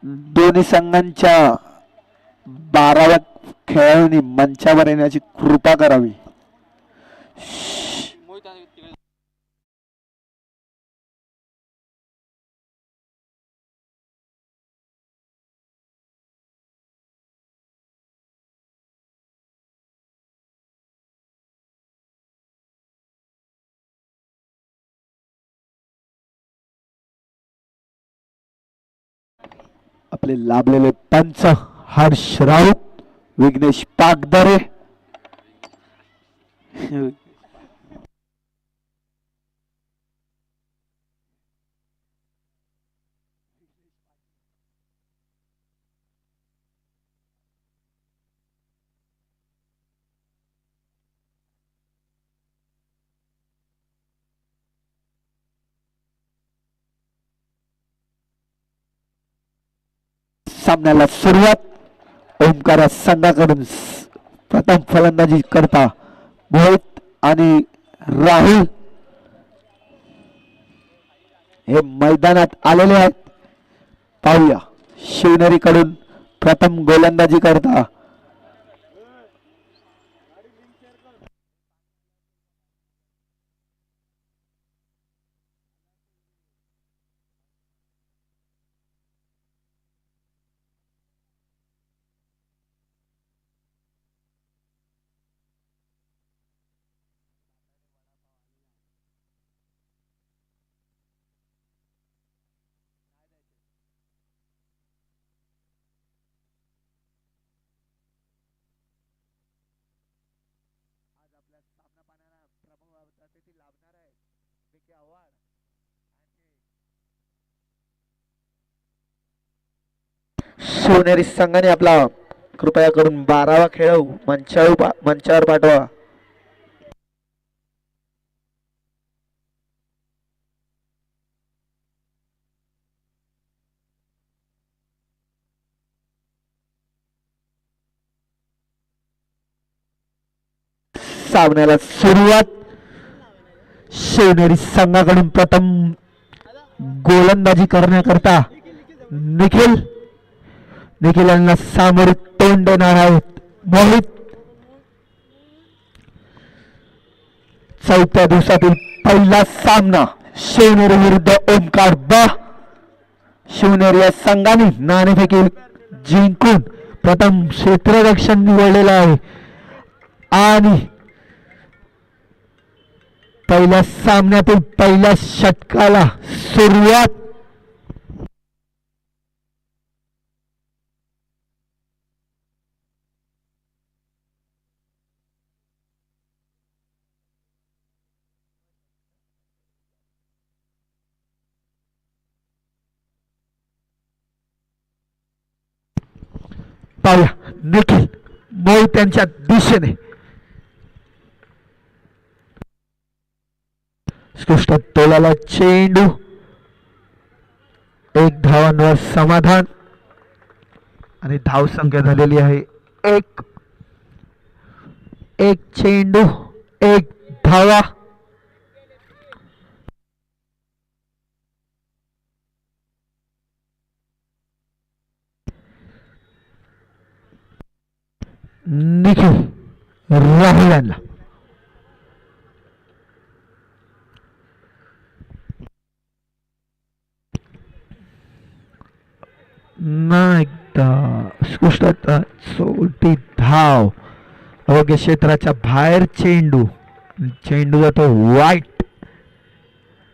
दोन्ही संघांच्या 12व्या खेळाडूंनी मंचावर येण्याची कृपा करावी. आपले लाभलेले पंच हर्ष राऊत, विघ्नेश पागदरे, सामन्याला सुरुवात. ओमकार संघाकडून प्रथम फलंदाजी करता मोहित आणि राहुल हे मैदानात आलेले आहेत. पाहूया शिवनेरीकडून प्रथम गोलंदाजी करता शिवनेरी संघाने आपला कृपया करून 12वा खेळाडू मंचावर पाठवा. सामन्याला सुरुवात. शिवनेरी संघाकडून प्रथम गोलंदाजी करण्याकरता निखिल यांना सामोरे तोंड देणार आहेत मोहित. चौथ्या दिवसातील पहिला सामना शिवनेरी विरुद्ध ओमकार ब. शिवनेरी या संघाने नाणेफेकी जिंकून प्रथम क्षेत्ररक्षण निवडलेलं आहे आणि पहिल्या सामन्यातील पहिल्या षटकाला सुरुवात. पाहूया निखिल मोहित यांच्या दिशेने उत्कृष्ट तोलाला चेंडू. एक धावांवर समाधान आणि धावसंख्या झालेली आहे एक चेंडू एक धावा. निखिल राहुल यांना एकदा उत्कृष्ट छोटी धाव. अवघ्या क्षेत्राच्या बाहेर चेंडू जातो वाईट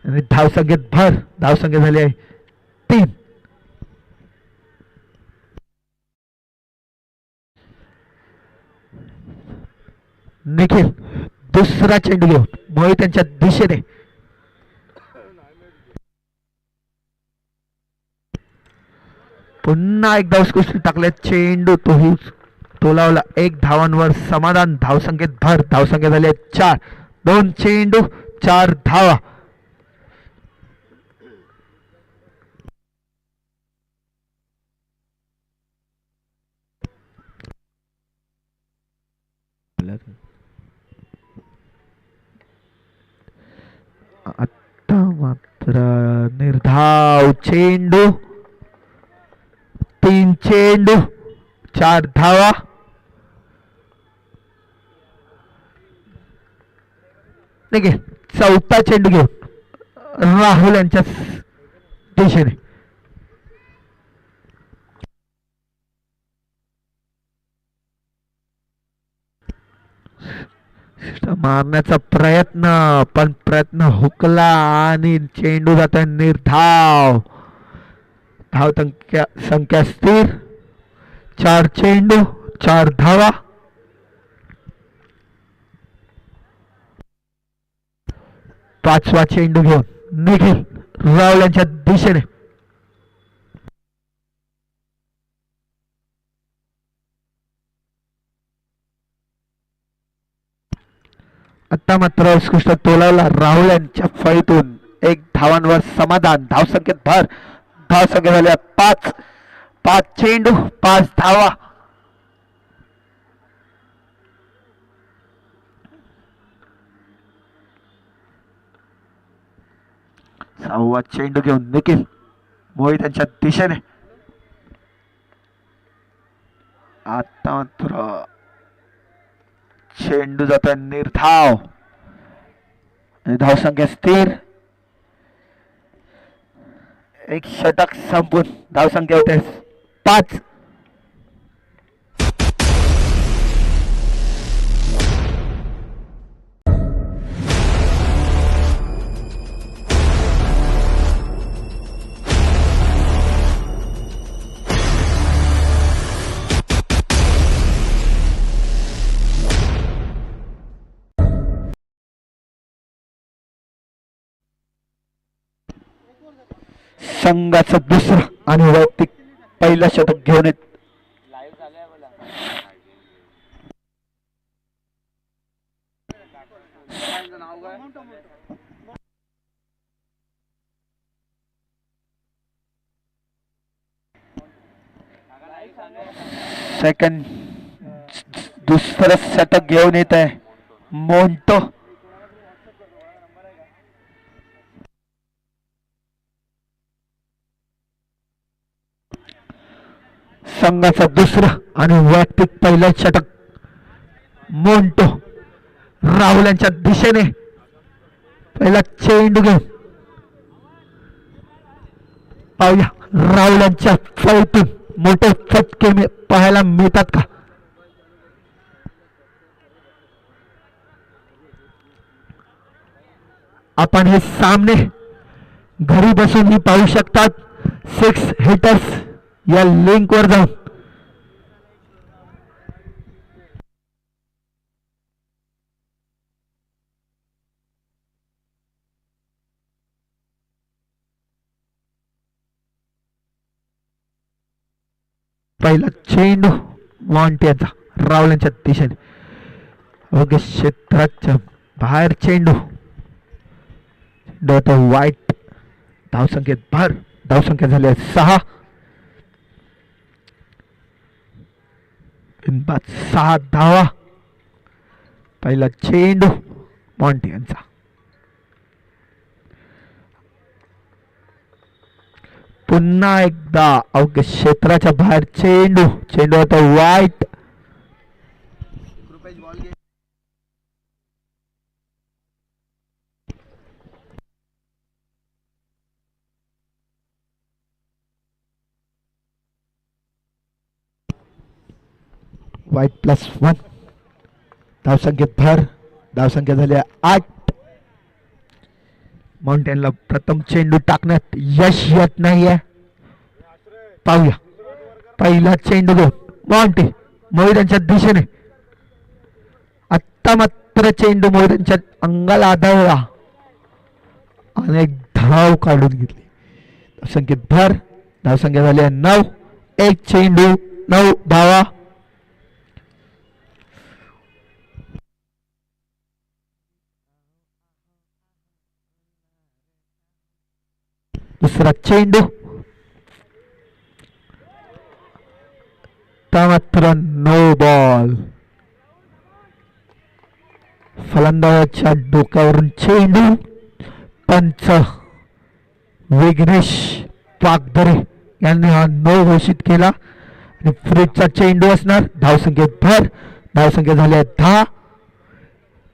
आणि धावसंख्येत झाली आहे 3. निखिल दुसरा चेंडू घेऊन मोहित यांच्या दिशेने पुन्हा एकदा उत्कृष्ट टाकले चेंडू. तो लावला. एक धावांवर समाधान. धावसंख्या झाली 4. 2 चेंडू 4 धावा. आता मात्र निर्धाव चेंडू 3 चेंडू 4 धावा. निखिल चौथा चेंडू घेऊन राहुल यांच्या दिशेने. मारण्याचा प्रयत्न पण प्रयत्न हुकला आणि चेंडू जाता निर्धाव. धाव संख्या स्थिर. 4 चेंडू 4 धावा. पाचवा चेंडू घेऊन निखिल राहुल यांच्या दिशेने. आता मात्र उत्कृष्ट तोलावला राहुल यांच्या फळीतून 1 धावांवर समाधान. धावसंख्येत भर. धावसंख्या झाल्या 5. 5 चेंडू 5 धावा. सहावा चेंडू घेऊन निखिल मोहित यांच्या दिशेने. आता मात्र चेंडू जातोय निर्धाव. धावसंख्या स्थिर. एक षटक संपून धावसंख्या होते 5. संघाचं दुसरं आणि वैयक्तिक पहिलं षटक घेऊन येत. सेकंड दुसरं षटक घेऊन येत आहे मोंटो. संघाचं दुसरं आणि वैयक्तिक पहिलं षटक मोंटो राहुल यांच्या दिशेने. पहिला चेंडू घेऊन पाहूया राहुल यांच्या फळीतून मोठे फटके पाहायला मिळतात का. आपण हे सामने घरी बसूनही पाहू शकतात. 6 हिटर्स या लिंक वर जाऊन. पहिला चेंडू मॉन्टी यांचा राहुल यांच्या दिशेने. ओके क्षेत्राच्या बाहेर चेंडू वाईट. धावसंख्येत भर. धावसंख्या झाली 6. 6 धावा. पहिला चेंडू मॉन्टी यांचा. पुन्हा एकदा अवघ्या क्षेत्राच्या बाहेर चेंडू. चेंडू होता वाईट. वाईट +1. धावसंख्येत भर. धावसंख्या झाली 8. माउंटेनला प्रथम चेंडू टाकण्यात यश येत नाहीये. पाहूया पहिला चेंडू घेऊन माउंटे मोहित यांच्या दिशेने. आत्ता मात्र चेंडू मोहित यांच्या अंगाला आदळला आणि एक धाव काढून घेतली. धावसंख्येत भर. धावसंख्या झाली 9. 1 चेंडू 9 धावा. दुसरा चेंडू मात्र नो बॉल. फलंदाजाच्या डोक्यावरून चेंडू. पंच विघ्नेश पागदरे यांनी हा नो घोषित केला आणि फ्रीजचा चेंडू असणार. धावसंख्येत भर. धावसंख्या झाली 10.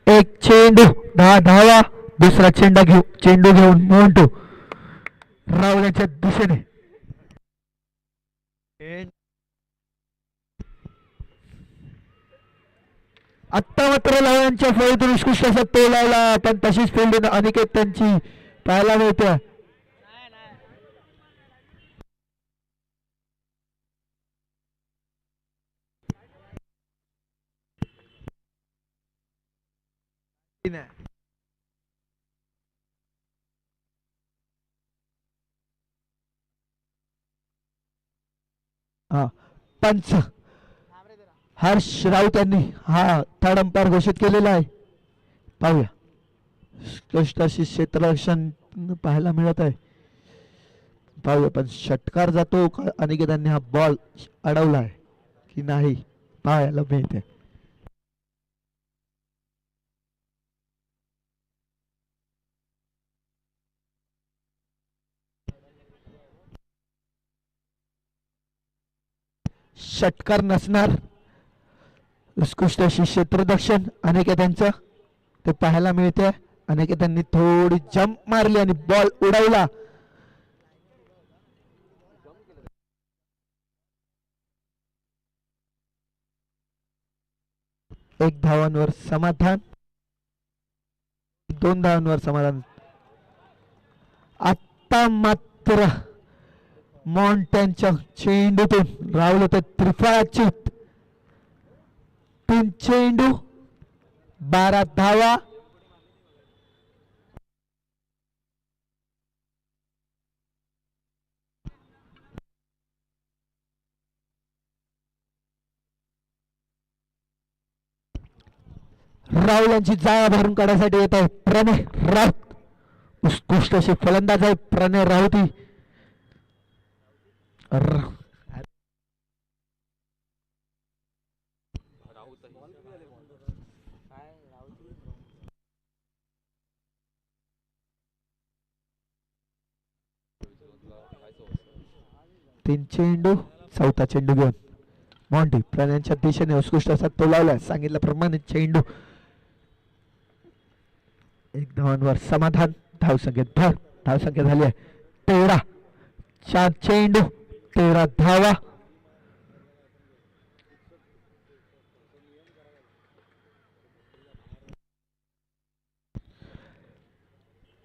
एक चेंडू 10 धावा. दुसरा चेंडू घेऊन मोंटू रावल्याच्या दिशेने. आत्ता मात्र लावण्यांच्या फळीतून उत्कृष्ट असा तो लावला पण तशीच फिल्डिंग अनिकेत त्यांची पाहायला मिळते. हा पंच हर्ष राऊत यांनी हा थर्ड अंपायर घोषित केलेला आहे. पाहूया उत्कृष्ट अशी क्षेत्ररक्षण पाहायला मिळत आहे. पाहूया पण षटकार जातो अनिकेतांनी हा बॉल अडवला आहे की नाही पाहायला मिळते. षटकार नसणार. उत्कृष्ट अशी क्षेत्ररक्षण अनिकेतांचं ते पाहायला मिळते. अनिकेतांनी थोडी जंप मारली आणि बॉल उडवला. एक धावांवर समाधान. 2 धावांवर समाधान. आता मात्र मॉन्टॅनच्या चेंडूतून राहुल होते त्रिफळाच्युत. 3 चेंडू 12 धावा. राहुल यांची जाळा भरून काढण्यासाठी येत आहे प्रणय राऊत. उत्कृष्ट अशी फलंदाज आहे प्रणय राऊती. तीन चेंडू 4था चेंडू घेऊन मॉन्टी प्रणयांच्या दिशेने उत्कृष्ट असा तो लावलाय. सांगितल्याप्रमाणे चेंडू 1 धावांवर समाधान. धावसंख्येत भर. धावसंख्या झाली आहे 13. 4 चेंडू 13 धावा.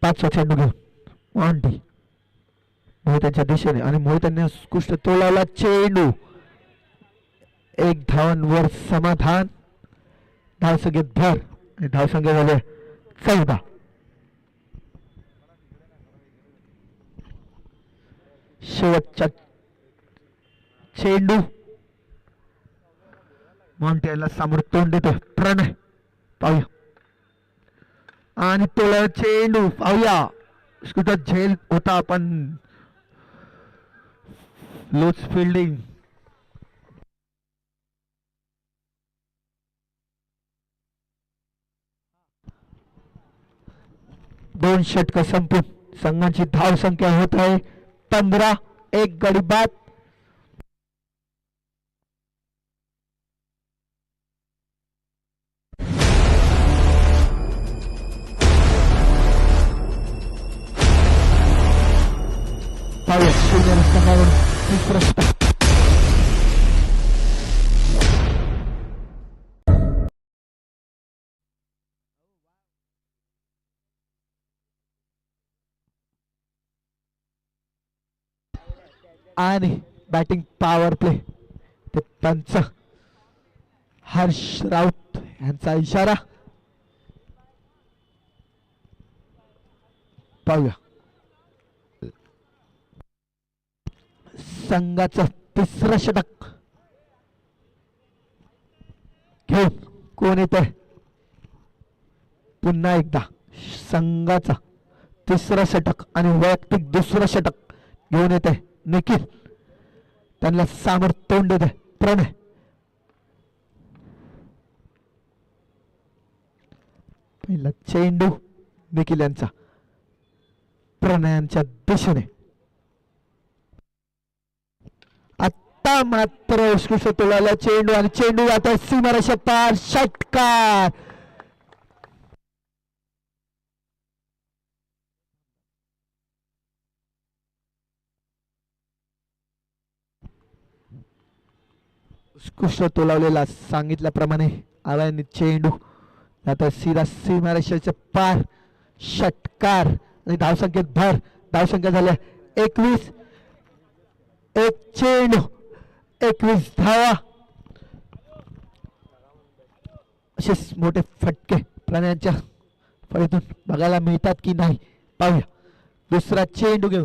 पाचवा चेंडू घेऊन मॉन्टी मोहितांच्या दिशेने आणि मोहितांनी उत्कृष्ट तो लावला. चेंडू 1 धावांवर समाधान. धावसंख्येत भर. धावसंख्या झाली 14. शेवटचा चेंडू मॉन्टी याला समोर तोंड देतो प्रणय. पाहूया आणि तो चेंडू पाहूया. कुठं झेल होता पण लोच फिल्डिंग. दोन षटक संपून संघाची धाव संख्या होत आहे 15. एक गडी बाद. आणि बॅटिंग पॉवर प्ले ते पंच हर्ष राऊत यांचा इशारा. पाहूया संघाचं 3रं षटक घेऊन कोण येत आहे. पुन्हा एकदा संघाचा 3रं षटक आणि वैयक्तिक 2रं षटक घेऊन येत आहे निखिल. त्यांना सामोर तोंड देत आहे प्रणय. पहिला चेंडू निखिल यांचा. 3 चेंडू 2 धावांवर समाधान. धावसंख्येत भर. धावसंख्या झाली 15. 4 चेंडू 13 धावा. 3 चेंडू 2 धावांवर समाधान. धावसंख्येत भर. धावसंख्या झाली 15. 4 चेंडू 13 धावा. प्रणयांच्या दिशेने आता मात्र उत्कृष्ट तोलाला चेंडू आणि चेंडू आता सीमारेषा पार षटकार. उत्कृष्ट तोलावलेला सांगितल्याप्रमाणे आव्याने चेंडू आता सीधा सीमारेषेच्या पार षटकार आणि धावसंख्येत भर. धावसंख्या झाल्या 21. एक चेंडू 21 धावा. असे मोठे फटके प्राण्यांच्या फळीतून बघायला मिळतात की नाही पाहूया. दुसरा चेंडू घेऊन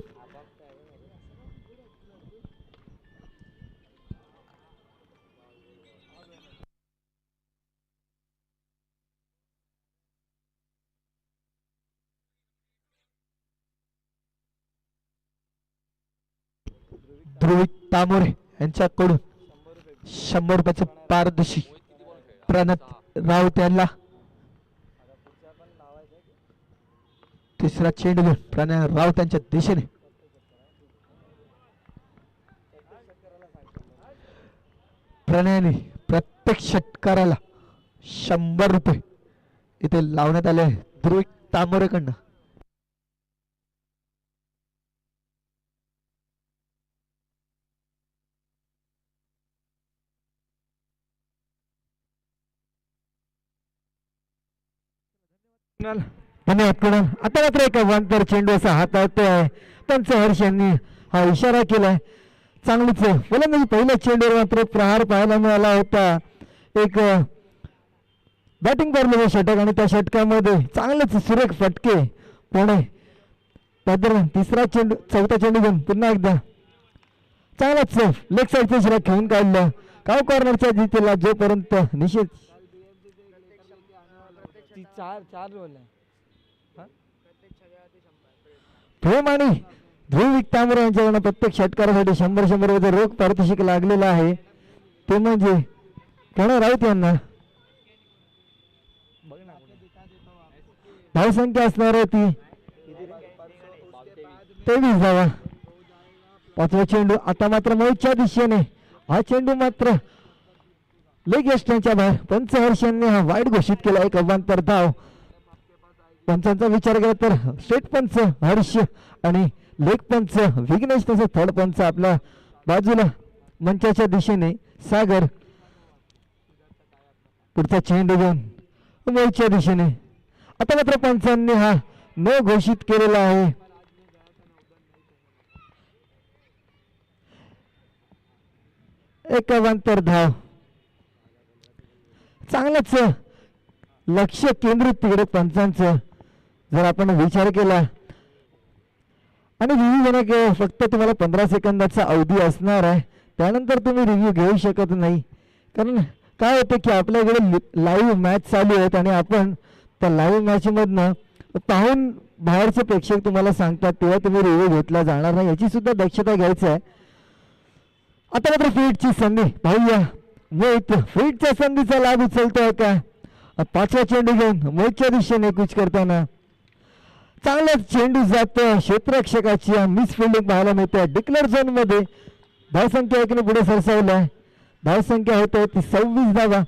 ध्रुविक तामोरे यांच्याकडून 100 रुपयाचे पारदर्शी प्रणत राऊत यांना. तिसरा चेंडू घेऊन प्रणय राऊत यांच्या दिशेने प्रणयने प्रत्येक षटकाराला 100 रुपये इथे लावण्यात आले ध्रुविक तामोरेकडनं. धन्यवाद कुणाल. आता मात्र एक आव्हानपर चेंडू असा हाताळतोय पंच हर्ष यांनी हा इशारा केलाय. चांगलीच फलंदाजी पहिल्या चेंडूवर मात्र प्रहार पाहायला मिळाला होता. एक बॅटिंग करलेलं षटक आणि त्या षटकामध्ये चांगलेच सुरेख फटके पुणे दरम्यान तिसरा चेंडू चौथा चेंडू घेऊन पुन्हा एकदा चांगलाच लेग साईडचा इशारा घेऊन काढलं. काव कॉर्नरच्या जितेला जोपर्यंत निषेध प्रेम आणि ध्रुविक तांबरे यांच्याकडून प्रत्येक षटकारासाठी 100 रोख पारितोषिक लागलेलं आहे. ते म्हणजे प्रणय राऊत यांना. धावसंख्या असणार होती 23 धावा. पाचवा चेंडू आता मात्र मोहितच्या दिशेने. हा चेंडू मात्र लेग यष्टांच्या बाहेर. पंच हर्ष यांनी हा वाईट घोषित केला. एक अवांतर धाव. पंचांचा विचार केला तर स्टेट पंच हर्ष आणि लेग पंच विघ्नेश तसं थर्ड पंच आपल्या बाजूला मंचाच्या दिशेने सागर. पुढचा चेंडू घेऊन मोहितच्या दिशेने. आता मात्र पंचांनी हा न घोषित केलेला आहे. एक अवांतर धाव. चांगलंच लक्ष केंद्रित तिकडे पंचांचं जर आपण विचार केला. आणि रिव्ह्यू घेणं फक्त तुम्हाला 15 सेकंदाचा अवधी असणार आहे. त्यानंतर तुम्ही रिव्ह्यू घेऊ शकत नाही. कारण काय होतं की आपल्याकडे लाईव्ह मॅच चालू आहेत आणि आपण त्या लाईव्ह मॅच मधनं पाहून बाहेरचे प्रेक्षक तुम्हाला सांगतात तेव्हा तुम्ही रिव्ह्यू घेतला जाणार नाही. याची सुद्धा दक्षता घ्यायची आहे. आता मात्र फील्डची संधी पाहूया. मोहित फील्डच्या संधीचा लाभ उचलतोय का. पाचवा चेंडू घेऊन मोहितच्या दिशेने कूच करताना चांगलाच चेंडू जातो. क्षेत्ररक्षकाची मिस फिल्डिंग पाहायला मिळते. डिक्लेअर झोन मध्ये धावसंख्या 1 ने पुढे सरसावलाय. धावसंख्या होते 26 धावा.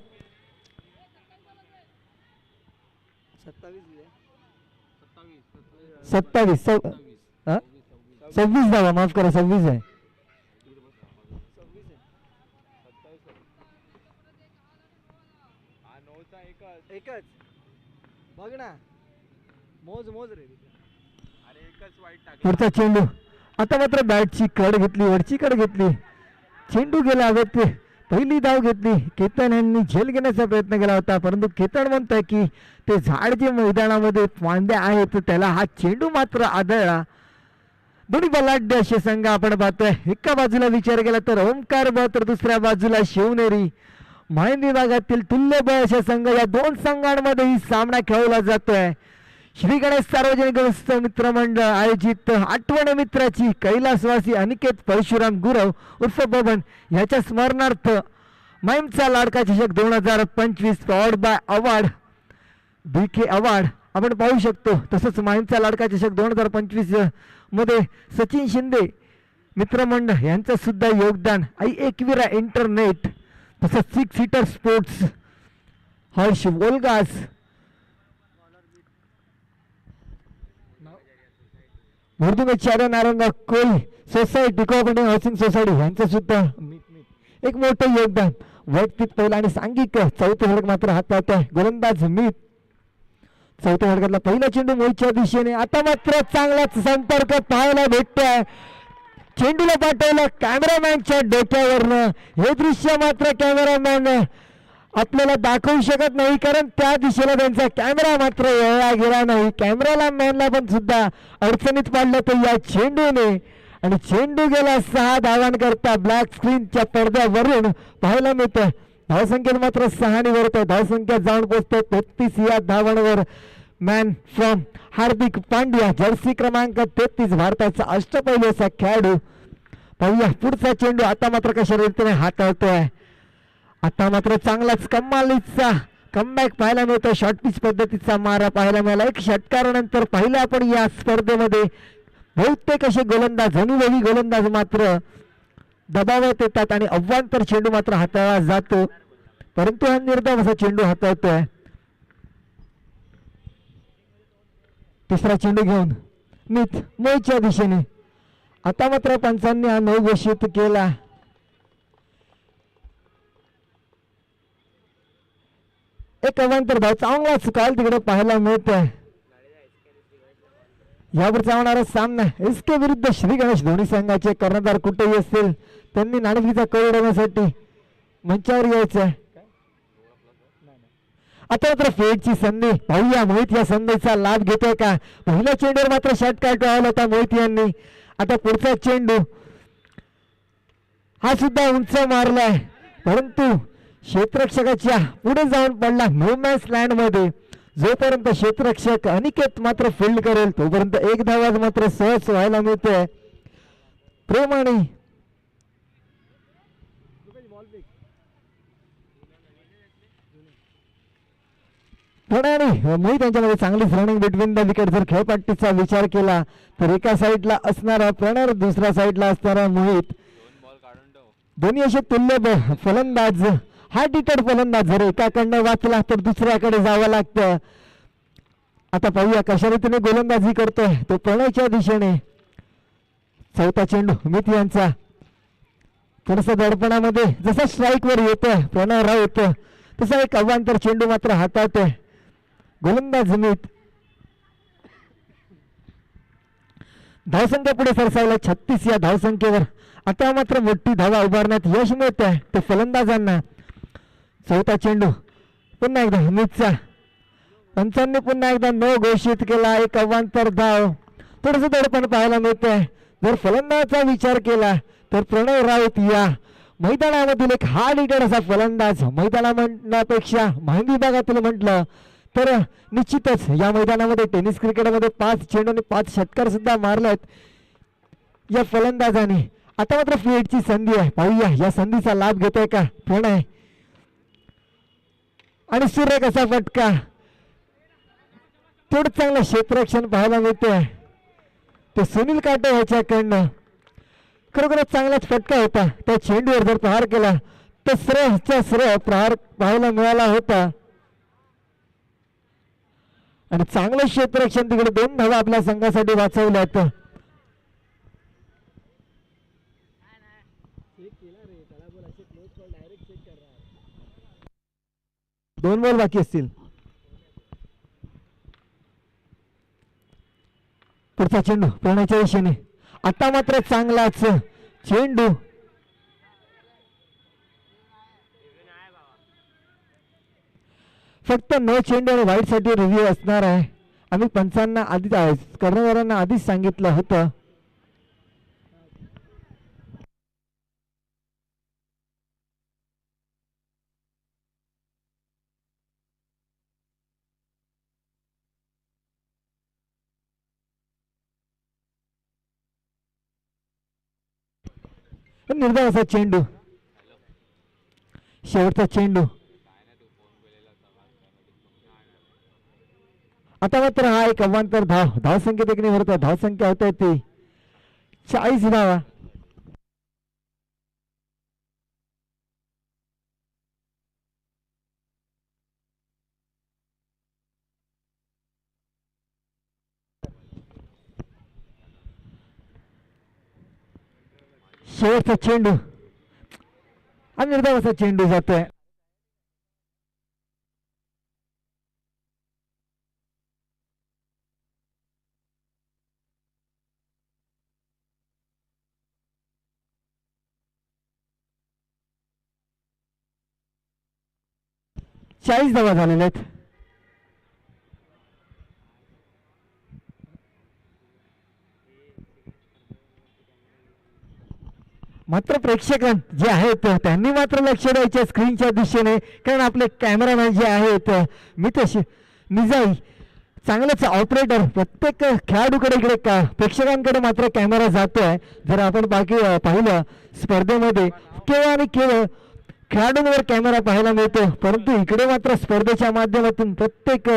26 धावा माफ करा 26 आहे. एकच बघ ना मोज रे. अरे एकच वाईट टाकलं. पुढचा चेंडू आता मात्र बॅटची कड घेतली वरची कड घेतली. चेंडू गेला हवेत. पहिली धाव घेतली. केतन यांनी झेल घेण्याचा प्रयत्न केला होता परंतु केतन म्हणतोय की ते झाड जे मैदानामध्ये फांद्या आहेत त्याला हा चेंडू मात्र आदळला. दोन्ही बलाढ्य असे संघ आपण पाहतोय. एका बाजूला विचार केला तर ओमकार ब तर दुसऱ्या बाजूला शिवनेरी. माहिती विभागातील तुल्यबळ असे संघ या दोन संघांमध्ये ही सामना खेळवला जातोय. श्री गणेश सार्वजनिक उत्सव मित्र मंडळ आयोजित आठवण मित्राची कैलासवासी अनिकेत परशुराम गुरव उर्फ बबन याच्या स्मरणार्थ माईमचा लाडका चषक 2025 powered by award BK award आपण पाहू शकतो. तसंच माईमचा लाडका चषक 2025 मध्ये सचिन शिंदे मित्रमंडळ यांचं सुद्धा योगदान आई एकविरा इंटरनेट तसंच 6 सीटर स्पोर्ट्स हर्ष वोल्गास मुर्दुंग नारंगा कोळी सोसायटी कोऑपरेटिव्ह हाऊसिंग सोसायटी यांचं सुद्धा एक मोठं योगदान. वैयक्तिक पहिला आणि सांघिक चौथे षटक मात्र हातात आहे गोलंदाज मीत. चौथ्या षटकातला पहिला चेंडू मोहितच्या दिशेने. आता मात्र चांगलाच संपर्क पाहायला भेटतोय. चेंडूला पाठवलं कॅमेरामॅनच्या डोक्यावरनं. हे दृश्य मात्र कॅमेरामॅन आपल्याला दाखवू शकत नाही कारण त्या दिशेला त्यांचा कॅमेरा मात्र वळला गेला नाही. कॅमेराला मॅनला पण सुद्धा अडचणीत पाडलं तर या चेंडूने. आणि चेंडू गेला 6 धावांकरता ब्लॅक स्क्रीनच्या पडद्यावरून पाहायला मिळतं. धावसंख्येत मात्र 6 वर धावसंख्या जाऊन पोहोचते 33 या धावांवर. Man from Hardik Pandya Jersey क्रमांक 33 भारताचा अष्टपैलू असा खेळाडू. पाहूया पुढचा चेंडू आता मात्र कशा रीतीने हाताळतोय. आता मात्र चांगलाच कमालीचा कमबॅक पाहायला मिळतो. शॉर्ट पिच पद्धतीचा मारा पाहायला मिळाला. एक षटकारानंतर पाहिलं आपण या स्पर्धेमध्ये बहुतेक असे गोलंदाज अनुभवी गोलंदाज मात्र दबावात येतात आणि अव्वांतर चेंडू मात्र हाताळला जातो. परंतु हा निर्धाव असा चेंडू हाताळतोय. तिसरा चेंडू घेऊन मीत मोहितच्या दिशेने. आता मात्र पंचांनी हा 9 घोषित केला. एक अवांतर धाव चांगलाच काल तिकडे पाहायला मिळतोय. यावरचा होणारा सामना एस के विरुद्ध श्री गणेश दोन्ही संघाचे कर्णधार कुठेही असतील त्यांनी नाणेफेकीचा कळ उडवण्यासाठी मंचावर यायचंय. आता मात्र फेडची संधी पाहूया मोहित या संधीचा लाभ घेतोय का. पहिल्या चेंडूवर मात्र षटकार टळवला होता मोहित यांनी. आता पुढचा चेंडू हा सुद्धा उंच मारलाय परंतु क्षेत्ररक्षकाच्या पुढे जाऊन पडला नो मॅन्स लँड मध्ये. जोपर्यंत क्षेत्ररक्षक अनिकेत मात्र फील्ड करेल तोपर्यंत एक धाव आज मात्र सहज व्हायला मिळते. प्रेमाने मोहित यांच्यामध्ये चांगलीच रनिंग बिटवीन द विकेट. जर खेळपट्टीचा विचार केला तर एका साईडला असणारा प्रणय दुसऱ्या साईडला असणारा मोहित दोन्ही असे तुल्य फलंदाज. हार्ड हिटर फलंदाज जर एकाकडनं वाचला तर दुसऱ्याकडे जावं लागतं. आता पाहूया कशा रीतीने गोलंदाजी करतोय तो प्रणयच्या दिशेने. चौथा चेंडू मित यांचा थोडसा दडपणामध्ये जसा स्ट्राईक वर येतोय प्रणय राऊत तसा एक अवांतर चेंडू मात्र हाताळतोय गोलंदाज मित. धावसंख्या पुढे सरसावला 36 या धावसंख्येवर. आता मात्र मोठी धावा उभारण्यात यश मिळत आहे ते फलंदाजांना. चौथा चेंडू पुन्हा एकदा मितचा. पंचांनी पुन्हा एकदा 9 घोषित केला. एक अवांतर धाव. थोडस दडपण पाहायला मिळत आहे. जर फलंदाजाचा विचार केला तर प्रणय राऊत या मैदानामधील एक हार्ड हिटर असा फलंदाज. मैदाना म्हणण्यापेक्षा माहिती विभागातील म्हटलं तर निश्चितच या मैदानामध्ये टेनिस क्रिकेटमध्ये 5 चेंडूने 5 षटकार सुद्धा मारलेत या फलंदाजाने. आता मात्र फील्डची संधी आहे. पाहूया या संधीचा लाभ घेतोय का प्रणय. आणि सूर्य कसा फटका. तेवढं चांगलं क्षेत्ररक्षण पाहायला मिळतंय ते सुनील काटे ह्याच्याकडनं. खरोखरच चांगलाच फटका होता. त्या चेंडूवर जर प्रहार केला तर सरळ प्रहार पाहायला मिळाला होता. आणि चांगलं क्षेत्ररक्षण तिकडे 2 धावा आपल्या संघासाठी वाचवल्यात. 2 बॉल बाकी असतील. पुढचा चेंडू प्रणयच्या दिशेने. आता मात्र चांगलाच चेंडू. फक्त 9 चेंडू आणि वाईट साठी रिव्ह्यू असणार आहे. आम्ही पंचांना आधीच कर्णधारांना आधीच सांगितलं होतं. निर्धाव असा चेंडू. शेवटचा चेंडू. आता मात्र हा एक अवांतर धाव. धावसंख्येत एक निवडतो. धावसंख्या होत आहे ती 40 धावा. शेवटचा चेंडू हा निर्धाव असा चेंडू जातोय. चाळीस धावा झालेल्या आहेत. मात्र प्रेक्षक जे आहेत त्यांनी मात्र लक्ष द्यायचे स्क्रीनच्या दिशेने, कारण आपले कॅमेरामॅन जे आहेत मितेश निजाई चांगलेच ऑपरेटर, प्रत्येक खेळाडूकडे इकडे प्रेक्षकांकडे मात्र कॅमेरा जातोय. जर आपण पाहिलं स्पर्धेमध्ये केवळ आणि केवळ खेळाडूंवर कॅमेरा पाहायला मिळतो, परंतु इकडे मात्र स्पर्धेच्या माध्यमातून प्रत्येक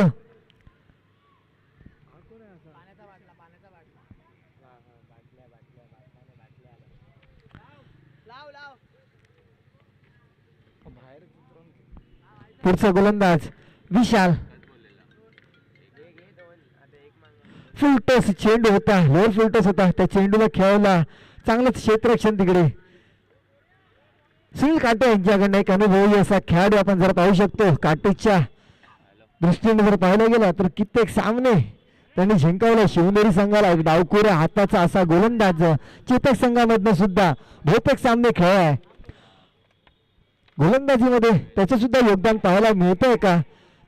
पुढचा गोलंदाज विशाल फुलटॉस चेंडू होता, लोअर फुलटॉस होता, त्या चेंडूला खेळायला चांगलंच क्षेत्ररक्षण तिकडे सुनील काटे यांच्याकडनं एक अनुभवी असा खेळाडू आपण जर पाहू शकतो. काटेच्या दृष्टीने जर पाहायला गेला तर कित्येक सामने त्यांनी जिंकवला. शिवनेरी संघाला एक डावखोऱ्या हाताचा असा गोलंदाज चेतक संघामधनं सुद्धा बहुतेक सामने खेळाय. गोलंदाजीमध्ये त्याचं सुद्धा योगदान पाहायला मिळतंय का?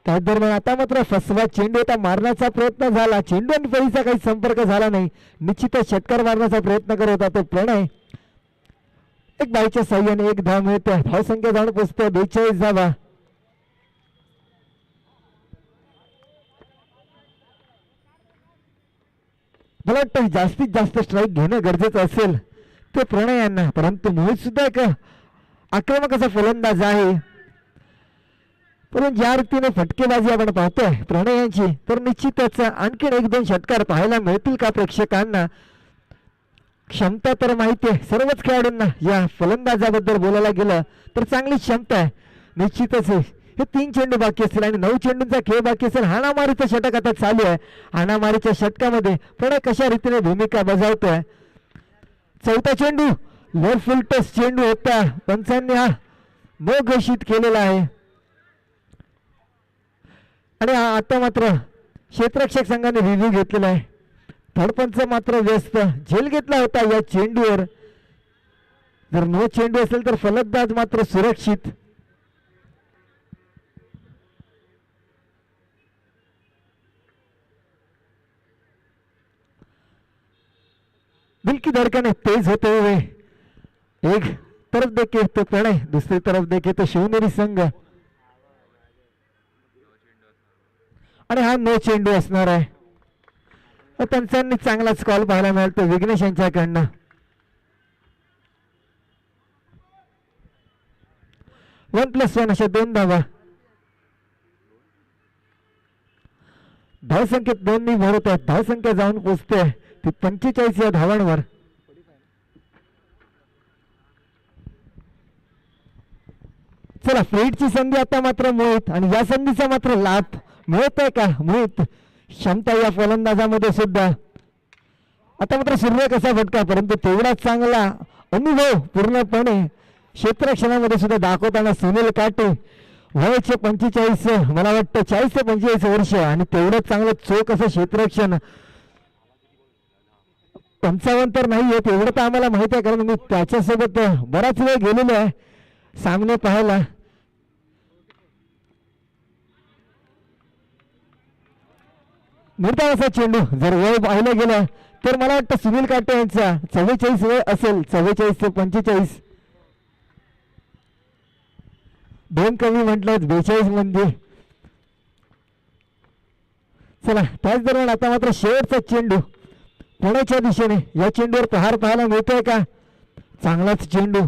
त्याच दरम्यान आता मात्र फसवा चेंडू होता, मारण्याचा प्रयत्न झाला, चेंडू आणि फळीचा काही संपर्क झाला नाही. निश्चितच षटकार मारण्याचा प्रयत्न करत होता तो प्रणय. एक बाईच्या साह्याने एक धाव मिळते, धावसंख्या जाऊन पोचते 42 धावा. मला वाटतं जास्तीत जास्त स्ट्राईक घेणं गरजेचं असेल ते प्रणय यांना, परंतु मोहित सुद्धा एक आक्रमक असा फलंदाज आहे. परंतु ज्या रीतीने फटकेबाजी आपण पाहतोय प्रणय यांची, तर निश्चितच आणखीन एक दोन षटकार पाहायला मिळतील का प्रेक्षकांना? क्षमता तर माहिती आहे सर्वच खेळाडूंना. या फलंदाजाबद्दल बोलायला गेलं तर चांगली क्षमता आहे निश्चितच. हे 3 चेंडू बाकी असतील आणि 9 चेंडूंचा खेळ बाकी असेल. हाणामारीचं षटक आता चालू आहे. हाणामारीच्या षटकामध्ये प्रणय कशा रीतीने भूमिका बजावतोय. चौथा चेंडू लोअर फुल टॉस चेंडू होता, पंचांनी हा न घोषित केलेला आहे. आणि आता मात्र क्षेत्ररक्षक संघाने रिव्ह्यू घेतलेला आहे. थर्डपंच मात्र व्यस्त, झेल घेतला होता या चेंडूवर. जर नो चेंडू असेल तर फलंदाज मात्र सुरक्षित. दिल की धड़कने तेज होते हुए एक तरफ देखे तो प्रणय, दूसरी तरफ देखे तो शिवनेरी संघ. आणि हा नो चेंडू असणार आहे. त्यांचा चांगलाच कॉल पाहायला मिळतो विघ्नेश यांच्याकडनं. वन प्लस वन अशा 2 धावा. धावसंख्येत 2 भरत आहेत. धावसंख्या जाऊन पोचते ती 45 या धावांवर. चला फ्रीडची संधी आता मात्र मोहित, आणि या संधीचा मात्र लाभ मिळतोय का मोहित? क्षमता या फलंदाजामध्ये सुद्धा. आता मात्र सूर्य कसा फटका, परंतु तेवढा चांगला अनुभव पूर्णपणे क्षेत्ररक्षणामध्ये सुद्धा दाखवताना सुनील काटे. वयाचे 45, मला वाटतं 40 ते 45 वर्ष, आणि तेवढं चांगलं चोख असं क्षेत्ररक्षण. 55 तर नाही आहे एवढं तर आम्हाला माहिती आहे, कारण मी त्याच्यासोबत बराच वेळ गेलेलो आहे सामने पाहायला. निर्धाव असा चेंडू. जर वय पाहिलं गेलं तर मला वाटतं सुनील काटे यांचा 44 वय असेल, 44 ते 45. 2 कमी म्हटलं 42 म्हणजे. चला त्याच दरम्यान आता मात्र शेवटचा चेंडू पुण्याच्या दिशेने. या चेंडूवर प्रहार पाहायला मिळतोय का? चांगलाच चेंडू.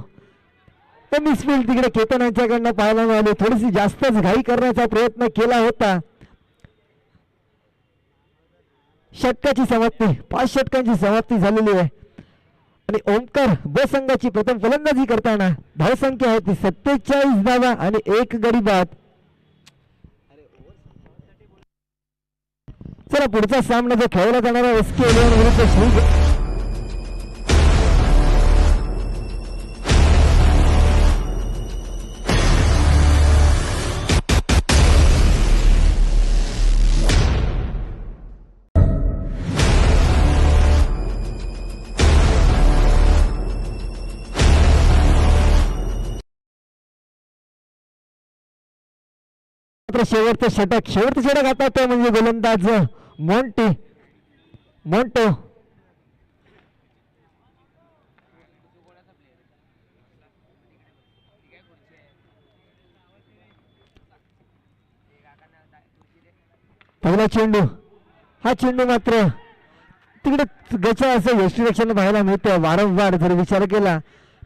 मिसफील्ड तिकडे केतन यांच्याकडनं पाहायला मिळाली. थोडीशी जास्तच घाई करण्याचा प्रयत्न केला होता. षटकाची समाप्ती, 5 षटकांची समाप्ती झालेली आहे. आणि ओमकार ब संघाची प्रथम फलंदाजी करताना धावसंख्या आहे ती 47 धावा आणि 1 गडी बाद. चला पुढचा सामना जो खेळला जाणारा SK11 विरुद्ध मात्र शेवटचं षटक आता तो म्हणजे गोलंदाज मोंटो. पहिला चेंडू, हा चेंडू मात्र तिकडे गचा असं यष्टीरक्षण पाहायला मिळतं. वारंवार जर विचार केला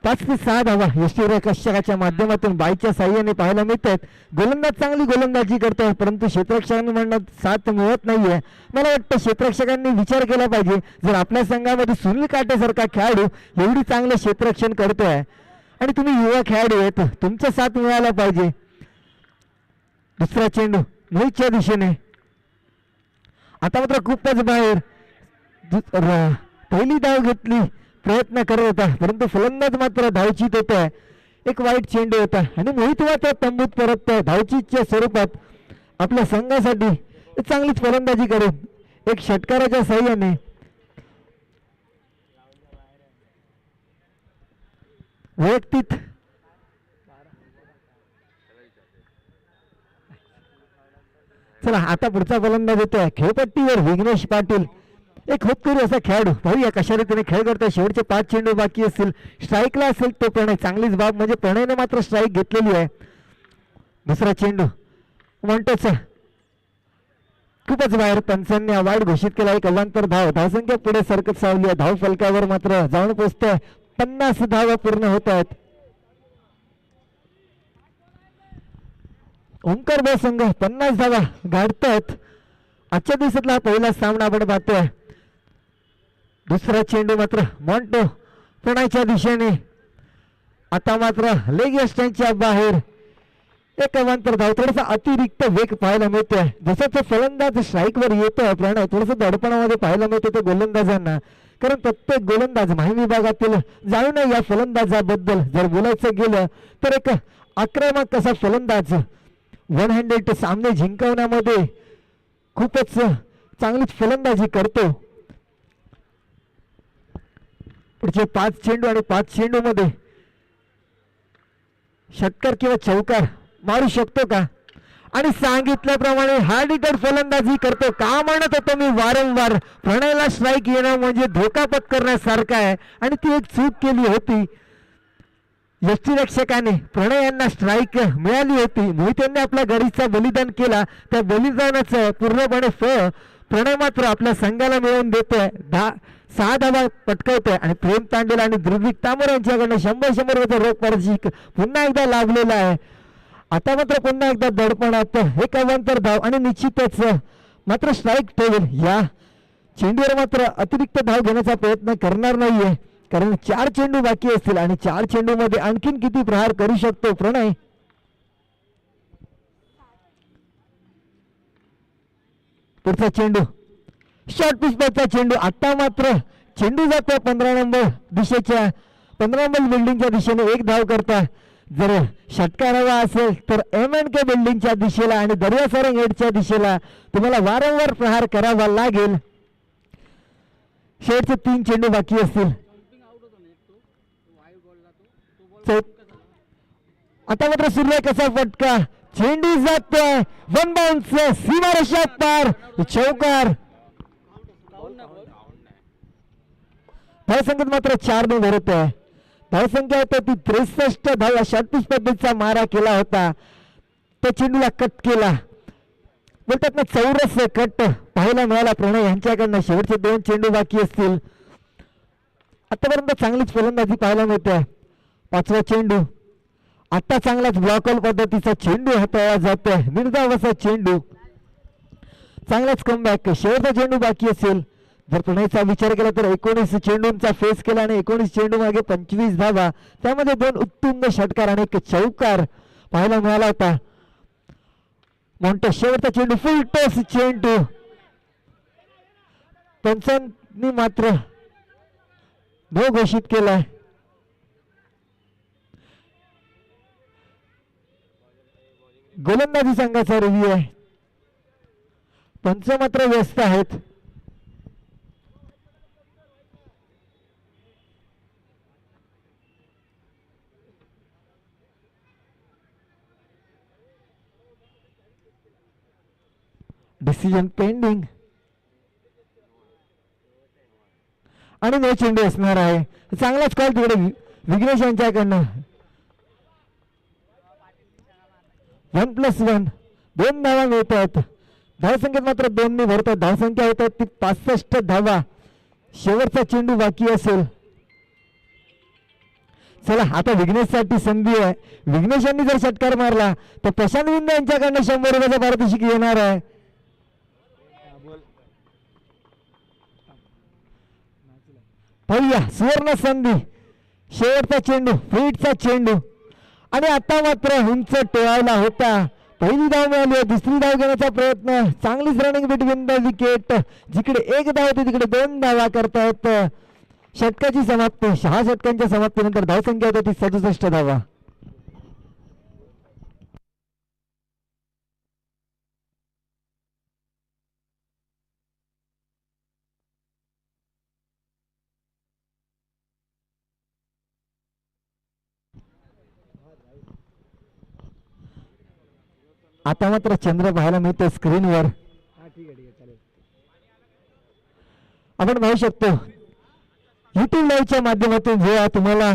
5 ते 6 धावा यष्टीरक्षकाच्या माध्यमातून बाईच्या साह्याने पाहायला मिळतात. गोलंदाज चांगली गोलंदाजी करतोय, परंतु क्षेत्ररक्षकांनी म्हणणं साथ मिळत नाहीये. मला वाटतं क्षेत्ररक्षकांनी विचार केला पाहिजे, जर आपल्या संघामध्ये सुनील काटेसारखा खेळाडू एवढी चांगलं क्षेत्ररक्षण करतोय आणि तुम्ही युवा खेळाडू आहेत, तुमचा साथ मिळाला पाहिजे. दुसरा चेंडू मोहितच्या दिशेने, आता मात्र खूपच बाहेर. पहिली धाव घेतली, प्रयत्न करत होता, परंतु फलंदाज मात्र धावचीत होता. एक वाईट चेंडू होता आणि मोहित मात्र तंबूत परततोय धावचीतच्या स्वरूपात. आपल्या संघासाठी चांगलीच फलंदाजी करून एक षटकाराच्या साह्याने वैयक्तिक. चला आता पुढचा फलंदाज येतोय खेळपट्टीवर विघ्नेश पाटील, एक होतकरू असा खेळाडू. पाहूया कशा रीतीने खेळ करतोय. शेवटचे 5 चेंडू बाकी असतील, स्ट्राईकला असेल तो प्रणय. चांगलीच बाब म्हणजे प्रणयने मात्र स्ट्राईक घेतलेली आहे. दुसरा चेंडू मोंटोचा खूपच बाहेर. पंचांनी अवॉइड घोषित केला. एक अवांतर धावसंख्या पुढे सरकत सावली आहे. धाव फलकावर मात्र जाऊन पोहोचतोय. 50 धावा पूर्ण होत आहेत. ओंकार बा संघ 50 धावा गाठतायत. आजच्या दिवसातला हा पहिला सामना आपण पाहतोय. दुसरा चेंडू मात्र मॉन्टो प्रणयच्या दिशेने, आता मात्र लेग यष्टांच्या बाहेर. एक अवांतर धाव, थोडासा अतिरिक्त वेग पाहायला मिळतोय. जसं तो फलंदाज स्ट्राईकवर येतोय प्रणय, थोडंसं दडपणामध्ये पाहायला मिळतं तो गोलंदाजांना. कारण प्रत्येक गोलंदाज माहिती विभागातील जाणून या फलंदाजाबद्दल जर बोलायचं गेलं तर एक आक्रमक असा फलंदाज, वन हँडेड सामने जिंकवण्यामध्ये खूपच चांगलीच फलंदाजी करतो. पुढचे 5 चेंडू आणि 5 चेंडू मध्ये षटकार किंवा चौकार मारू शकतो का? आणि सांगितल्याप्रमाणे हार्ड हिटर फलंदाजी करतो. का म्हणत होतो मी वारंवार, प्रणयला स्ट्राईक येणं म्हणजे धोका पत्करण्यासारखं आहे आणि ती एक चूक केली होती यष्टीरक्षकाने. प्रणय यांना स्ट्राईक मिळाली होती, मोहित यांनी आपल्या गाडीचा बलिदान केला. त्या बलिदानाचं पूर्णपणे फळ प्रणय मात्र आपल्या संघाला मिळवून देतोय. 6 धावा पटकवतोय आणि प्रेम तांडेल आणि ध्रुविक तामोर यांच्याकडनं 100 रोख पारितोषिक पुन्हा एकदा लाभलेला आहे. आता मात्र पुन्हा एकदा दडपणात एक अवांतर धाव आणि निश्चितच मात्र स्ट्राईक ठेवेल. या चेंडूवर मात्र अतिरिक्त धाव घेण्याचा प्रयत्न करणार नाहीये, कारण 4 चेंडू बाकी असतील आणि 4 चेंडू मध्ये आणखीन किती प्रहार करू शकतो प्रणय. पुढचा चेंडू शॉर्ट पिचचा चेंडू. आता मात्र चेंडू जातो 15 नंबर दिशेच्या, 15 नंबर बिल्डिंगच्या दिशेने. एक धाव करता जर षटकार हवा असेल तर MNK बिल्डिंगच्या दिशेला आणि दर्यासारंग हेडच्या दिशेला तुम्हाला वारंवार प्रहार करावा लागेल. शेवटचे 3 चेंडू बाकी असतील. आता मात्र सूर्य कसा फटका, चेंडू जातोय वन बाउन्स, सीमारेषा पार, चौकार. धावसंख्येत मात्र 4 ने भरत आहे. धावसंख्या होती ती 63 धाव. शॉर्ट पिच पद्धतीचा मारा केला होता, त्या चेंडूला कट केला. बोलतात ना चौरस कट पाहायला मिळाला प्रणय यांच्याकडनं. शेवटचे 2 चेंडू बाकी असतील. आतापर्यंत चांगलीच फलंदाजी पाहायला मिळते. 5वा चेंडू, आता चांगलाच ब्लॉकआउट पद्धतीचा चेंडू हाताळला जातोय. निर्धाव असा चेंडू, चांगलाच कमबॅक. शेवटचा चेंडू बाकी असेल. जर प्रणयचा विचार केला तर 19 चेंडूंचा फेस केला आणि 19 चेंडू मागे 25 धावा, त्यामध्ये 2 उत्तुंग षटकार आणि एक चौकार पाहायला मिळाला होता. मोंटो शेवटचा चेंडू, फुल टॉस चेंडू. पंचांनी मात्र नो घोषित केलाय. गोलंदाजी संघाचा रिव्ह्यू आहे. पंच मात्र व्यस्त आहेत. डिसिजन पेंडिंग आणि नो चेंडू असणार आहे. चांगलाच कॉल तिकडे विघ्नेश यांच्याकडनं. 1+1 2 धावा मिळत आहेत. धावसंख्येत मात्र 2 भरतात. धावसंख्या होत ती 65 धावा. शेवटचा चेंडू बाकी असेल. चला आता विघ्नेशसाठी संधी आहे. विघ्नेश यांनी जर षटकार मारला तर प्रशांत विंद यांच्याकडनं 100 रुपयाचा पारितोषिक येणार आहे. पाहूया सुवर्ण संधी. शेवटचा चेंडू फ्रीटचा चेंडू आणि आता मात्र उंच टोळायला होता. पहिली धाव मिळाली. दुसरी धाव घेण्याचा प्रयत्न. चांगलीच रनिंग बिटवीन द विकेट. जिकडे 1 धाव होती तिकडे 2 धावा करतायत. षटकाची समाप्ती. 6 षटकांच्या समाप्तीनंतर धावसंख्या होती 67 धावा. आता मात्र चंद्र पाहायला मिळतो स्क्रीनवर. हा ठीक आहे चालेल. आपण पाहू शकतो युट्यूब लाईव्हच्या माध्यमातून जेव्हा तुम्हाला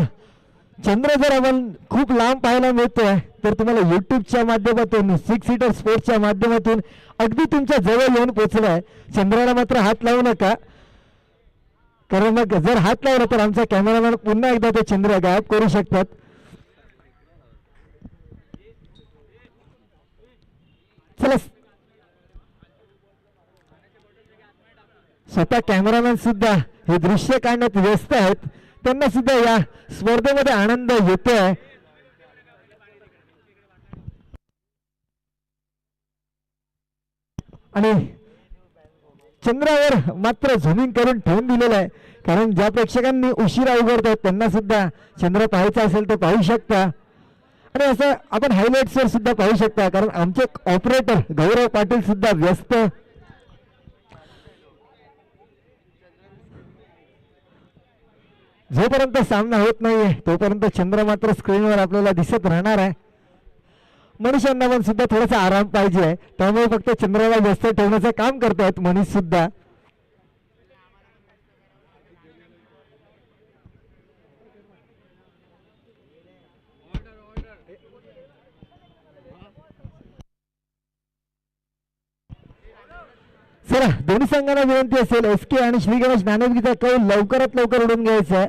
चंद्र जर आपण खूप लांब पाहायला मिळतोय तर तुम्हाला युट्यूबच्या माध्यमातून 6 सीटर स्पोर्ट्सच्या माध्यमातून अगदी तुमच्या जवळ येऊन पोहोचलाय. चंद्राला मात्र हात लावू नका, कारण मग जर हात लावला तर आमचा कॅमेरामॅन पुन्हा एकदा ते चंद्र गायब करू शकतात. चला स्वतः कॅमेरामॅन सुद्धा हे दृश्य काढण्यात व्यस्त आहेत. त्यांना सुद्धा या स्पर्धेमध्ये आनंद येतोय. आणि चंद्रावर मात्र झूमिंग करून ठेवून दिलेलं आहे, कारण ज्या प्रेक्षकांनी उशिरा उघडतात त्यांना सुद्धा चंद्र पाहायचा असेल तर पाहू शकता. आणि असं आपण हायलाइट्सवर सुद्धा पाहू शकता, कारण आमचे ऑपरेटर गौरव पाटील सुद्धा व्यस्त. जोपर्यंत सामना होत नाहीये तोपर्यंत चंद्र मात्र स्क्रीनवर आपल्याला दिसत राहणार आहे. मनुष्यांना पण सुद्धा थोडासा आराम पाहिजे, त्यामुळे फक्त चंद्राला व्यस्त ठेवण्याचं काम करतायत मनीष सुद्धा. चला दोन्ही संघांना विनंती असेल एसके आणि श्री गणेश नाणेफेकीचा कौल लवकरात लवकर उडून घ्यायचा आहे.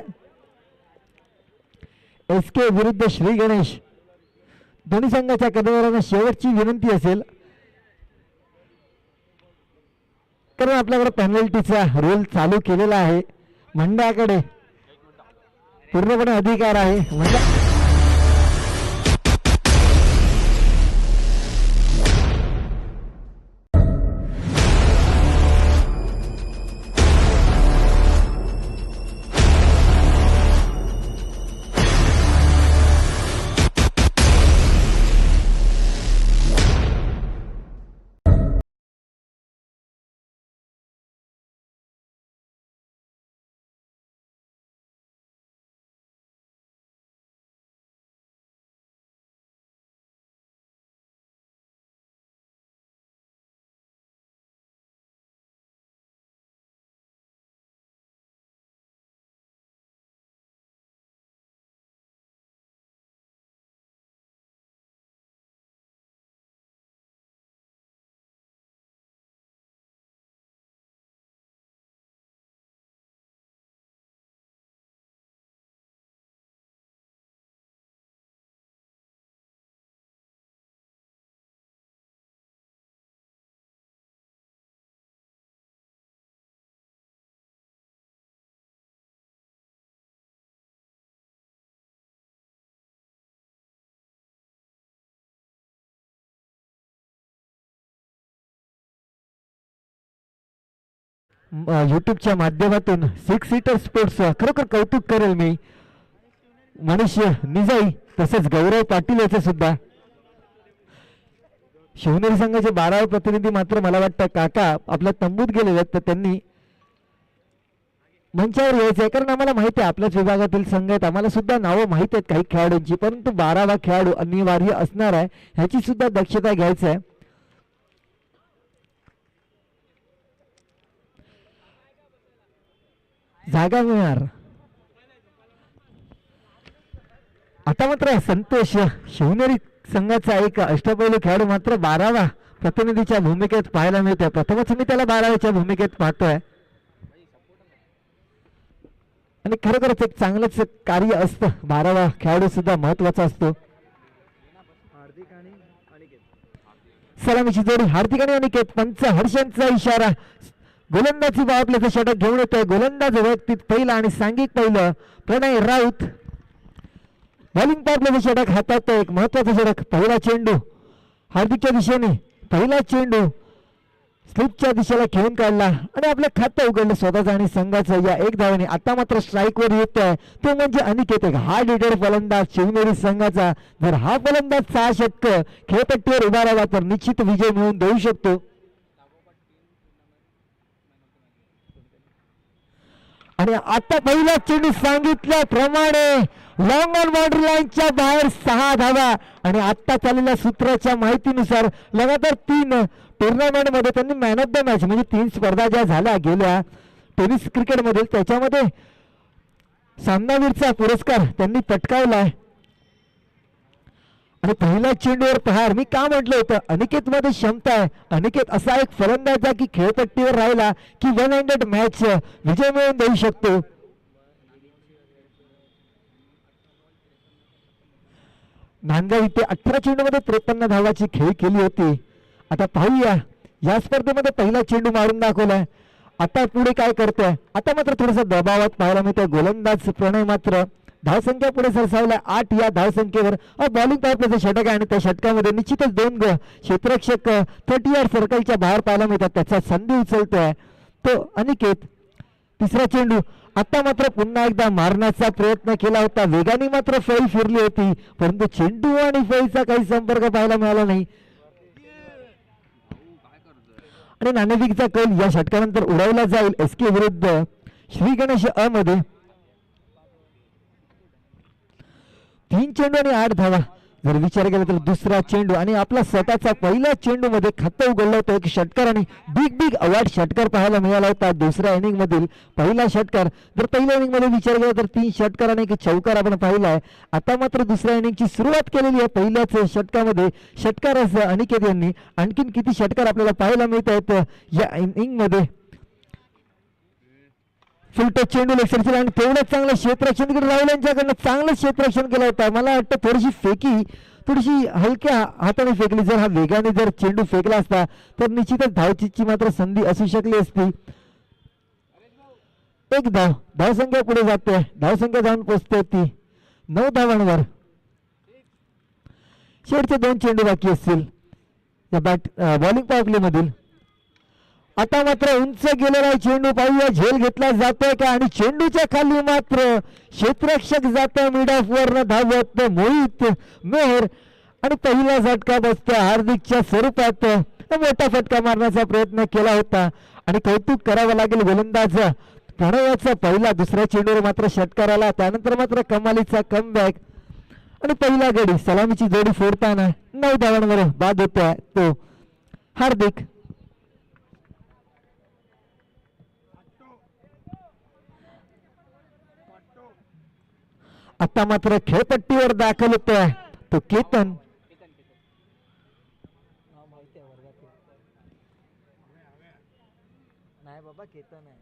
एसके विरुद्ध श्री गणेश दोन्ही संघाच्या कर्णधारांना शेवटची विनंती असेल, कारण आपल्याकडे पेनल्टीचा रोल चालू केलेला आहे. मंडळाकडे पूर्णपणे अधिकार आहे. युट्यूबच्या माध्यमातून 6 सीटर स्पोर्ट्स खरोखर कौतुक करेल मी. मनुष्य निजाई तसेच गौरव पाटील याचे सुद्धा. शिवनेरी संघाचे 12 प्रतिनिधी मात्र मला वाटतं काका आपल्या तंबूत गेलेले आहेत, तर त्यांनी मंचावर यायचंय, कारण आम्हाला माहिती आहे आपल्याच विभागातील संघ आहेत. आम्हाला सुद्धा नावं माहित आहेत काही खेळाडूंची, परंतु 12वा खेळाडू अनिवार्य असणार आहे, ह्याची सुद्धा दक्षता घ्यायची आहे. जागा मिळणार. आता मात्र संतोष शिवनेरी संघाचा एक अष्टपैलू खेळाडू मात्र 12वा प्रतिनिधीच्या भूमिकेत पाहायला मिळतोय. प्रथमच मी त्याला 12व्याच्या भूमिकेत पाहतोय आणि खरोखरच एक चांगलंच कार्य असतं. 12वा खेळाडू सुद्धा महत्वाचा असतो. हार्दिक आणि अनिकेत सलामीची जोडी हार्दिक आणि अनिकेत. पंच हर्षांचा इशारा. गोलंदाजी बाबल्याचं षटक घेऊन येतोय. गोलंदाज वैयक्तिक पहिला आणि सांघिक पहिलं प्रणय राऊत. बॉलिंग पावल्याचं षटक हातात एक महत्वाचं षटक. पहिला चेंडू हार्दिकच्या दिशेने. पहिला चेंडू स्लिपच्या दिशेला खेळून काढला आणि आपलं खातं उघडलं स्वतःचं आणि संघाचं या एक धावेने. आता मात्र स्ट्राईकवर येतोय तो म्हणजे अनिकेत. एक हा डिटेड फलंदाज शिवनेरी संघाचा. जर हा फलंदाज 6 षटक खेळपट्टीवर उभा राहिला तर निश्चित विजय मिळवून देऊ शकतो. आणि आता पहिला चेंडू सांगितल्याप्रमाणे लॉंग ऑन बाउंड्री लाईनच्या बाहेर 6 धावा. आणि आता चाललेल्या सूत्राच्या माहितीनुसार लगातार 3 टुर्नामेंट मध्ये त्यांनी मॅन ऑफ द मॅच म्हणजे 3 स्पर्धा ज्या झाल्या गेल्या टेनिस क्रिकेट मधील त्याच्यामध्ये सामनावीरचा पुरस्कार त्यांनी पटकावलाय. आणि पहिल्या चेंडूवर प्रहार. मी का म्हटलं होतं अनिकेत मध्ये क्षमता आहे. अनिकेत असा एक फलंदाज की खेळपट्टीवर राहिला की 1 हँडेड मॅच विजय मिळवून देऊ शकतो. नांदगाव इथे 18 चेंडूमध्ये 53 धावाची खेळी केली होती. आता पाहूया या स्पर्धेमध्ये पहिला चेंडू मारून दाखवलाय. आता पुढे काय करतोय. आता मात्र थोडासा दबावात पाहायला मिळतोय. गोलंदाज प्रणय मात्र धावसंख्या पुढे सरसावल्या 8 या धावसंख्येवर. बॉलिंग पावल्याचं षटक आहे आणि त्या षटकामध्ये निश्चितच 2 क्षेत्ररक्षक 30 यार्ड सर्कलच्या बाहेर पाहायला मिळतात. त्याचा संधी उचलतोय तो अनिकेत. तिसरा चेंडू आता मात्र पुन्हा एकदा मारण्याचा प्रयत्न केला होता. वेगाने मात्र फळी फिरली होती परंतु चेंडू आणि फळीचा काही संपर्क पाहायला मिळाला नाही. आणि नाणेफेकीचा कौल या षटकानंतर उडवला जाईल एसके विरुद्ध श्री गणेश अ मध्ये. 3 चेंडू आणि 8 धावा. जर विचार केला तर दुसरा चेंडू आणि आपला स्वतःचा पहिल्या चेंडू मध्ये खातं उघडलं होतं. एक षटकार आणि बिग अवॉर्ड षटकार पाहायला मिळाला होता दुसऱ्या इनिंग मधील पहिला षटकार. जर पहिल्या इनिंग मध्ये विचार केला तर 3 षटकार आणि 1 चौकार आपण पाहिलाय. आता मात्र दुसऱ्या इनिंगची सुरुवात केलेली आहे. पहिल्याच षटकामध्ये षटकारासह अनिकेत यांनी आणखीन किती षटकार आपल्याला पाहायला मिळत आहेत या इनिंग मध्ये. फुलटच चेंडू लेक्सरची आणि तेवढंच चांगलं क्षेत्ररक्षण तिकडे राहुल यांच्याकडनं चांगलं क्षेत्ररक्षण केलं होतं. मला वाटतं थोडीशी हलक्या हाताने फेकली. जर हा वेगाने जर चेंडू फेकला असता तर निश्चितच धावचीची मात्र संधी असू शकली असती. 1 धावसंख्या पुढे जाते. धावसंख्या जाऊन पोहोचते ती 9 धावांवर. शेवटचे 2 चेंडू बाकी असतील या बॉलिंग पॉवर प्ले मधील. आता मात्र उंच गेलेला चेंडू पाहूया झेल घेतला जातोय का. आणि चेंडूच्या खाली मात्र क्षेत्ररक्षक जातोय मिड ऑफ वर धावत मोहित मेहर. आणि पहिला झटका बसतोय हार्दिकच्या स्वरूपात. मोठा फटका मारण्याचा प्रयत्न केला होता आणि कौतुक करावं लागेल गोलंदाज प्रणयाचा. पहिला दुसऱ्या चेंडूवर मात्र षटकाराला. त्यानंतर मात्र कमालीचा कमबॅक आणि पहिला गडी. सलामीची जोडी फोडताना 9 धावांवर बाद होतोय तो हार्दिक. आता मात्र खेळपट्टीवर दाखल होतोय तो केतन. नाही बाबा केतन आहे.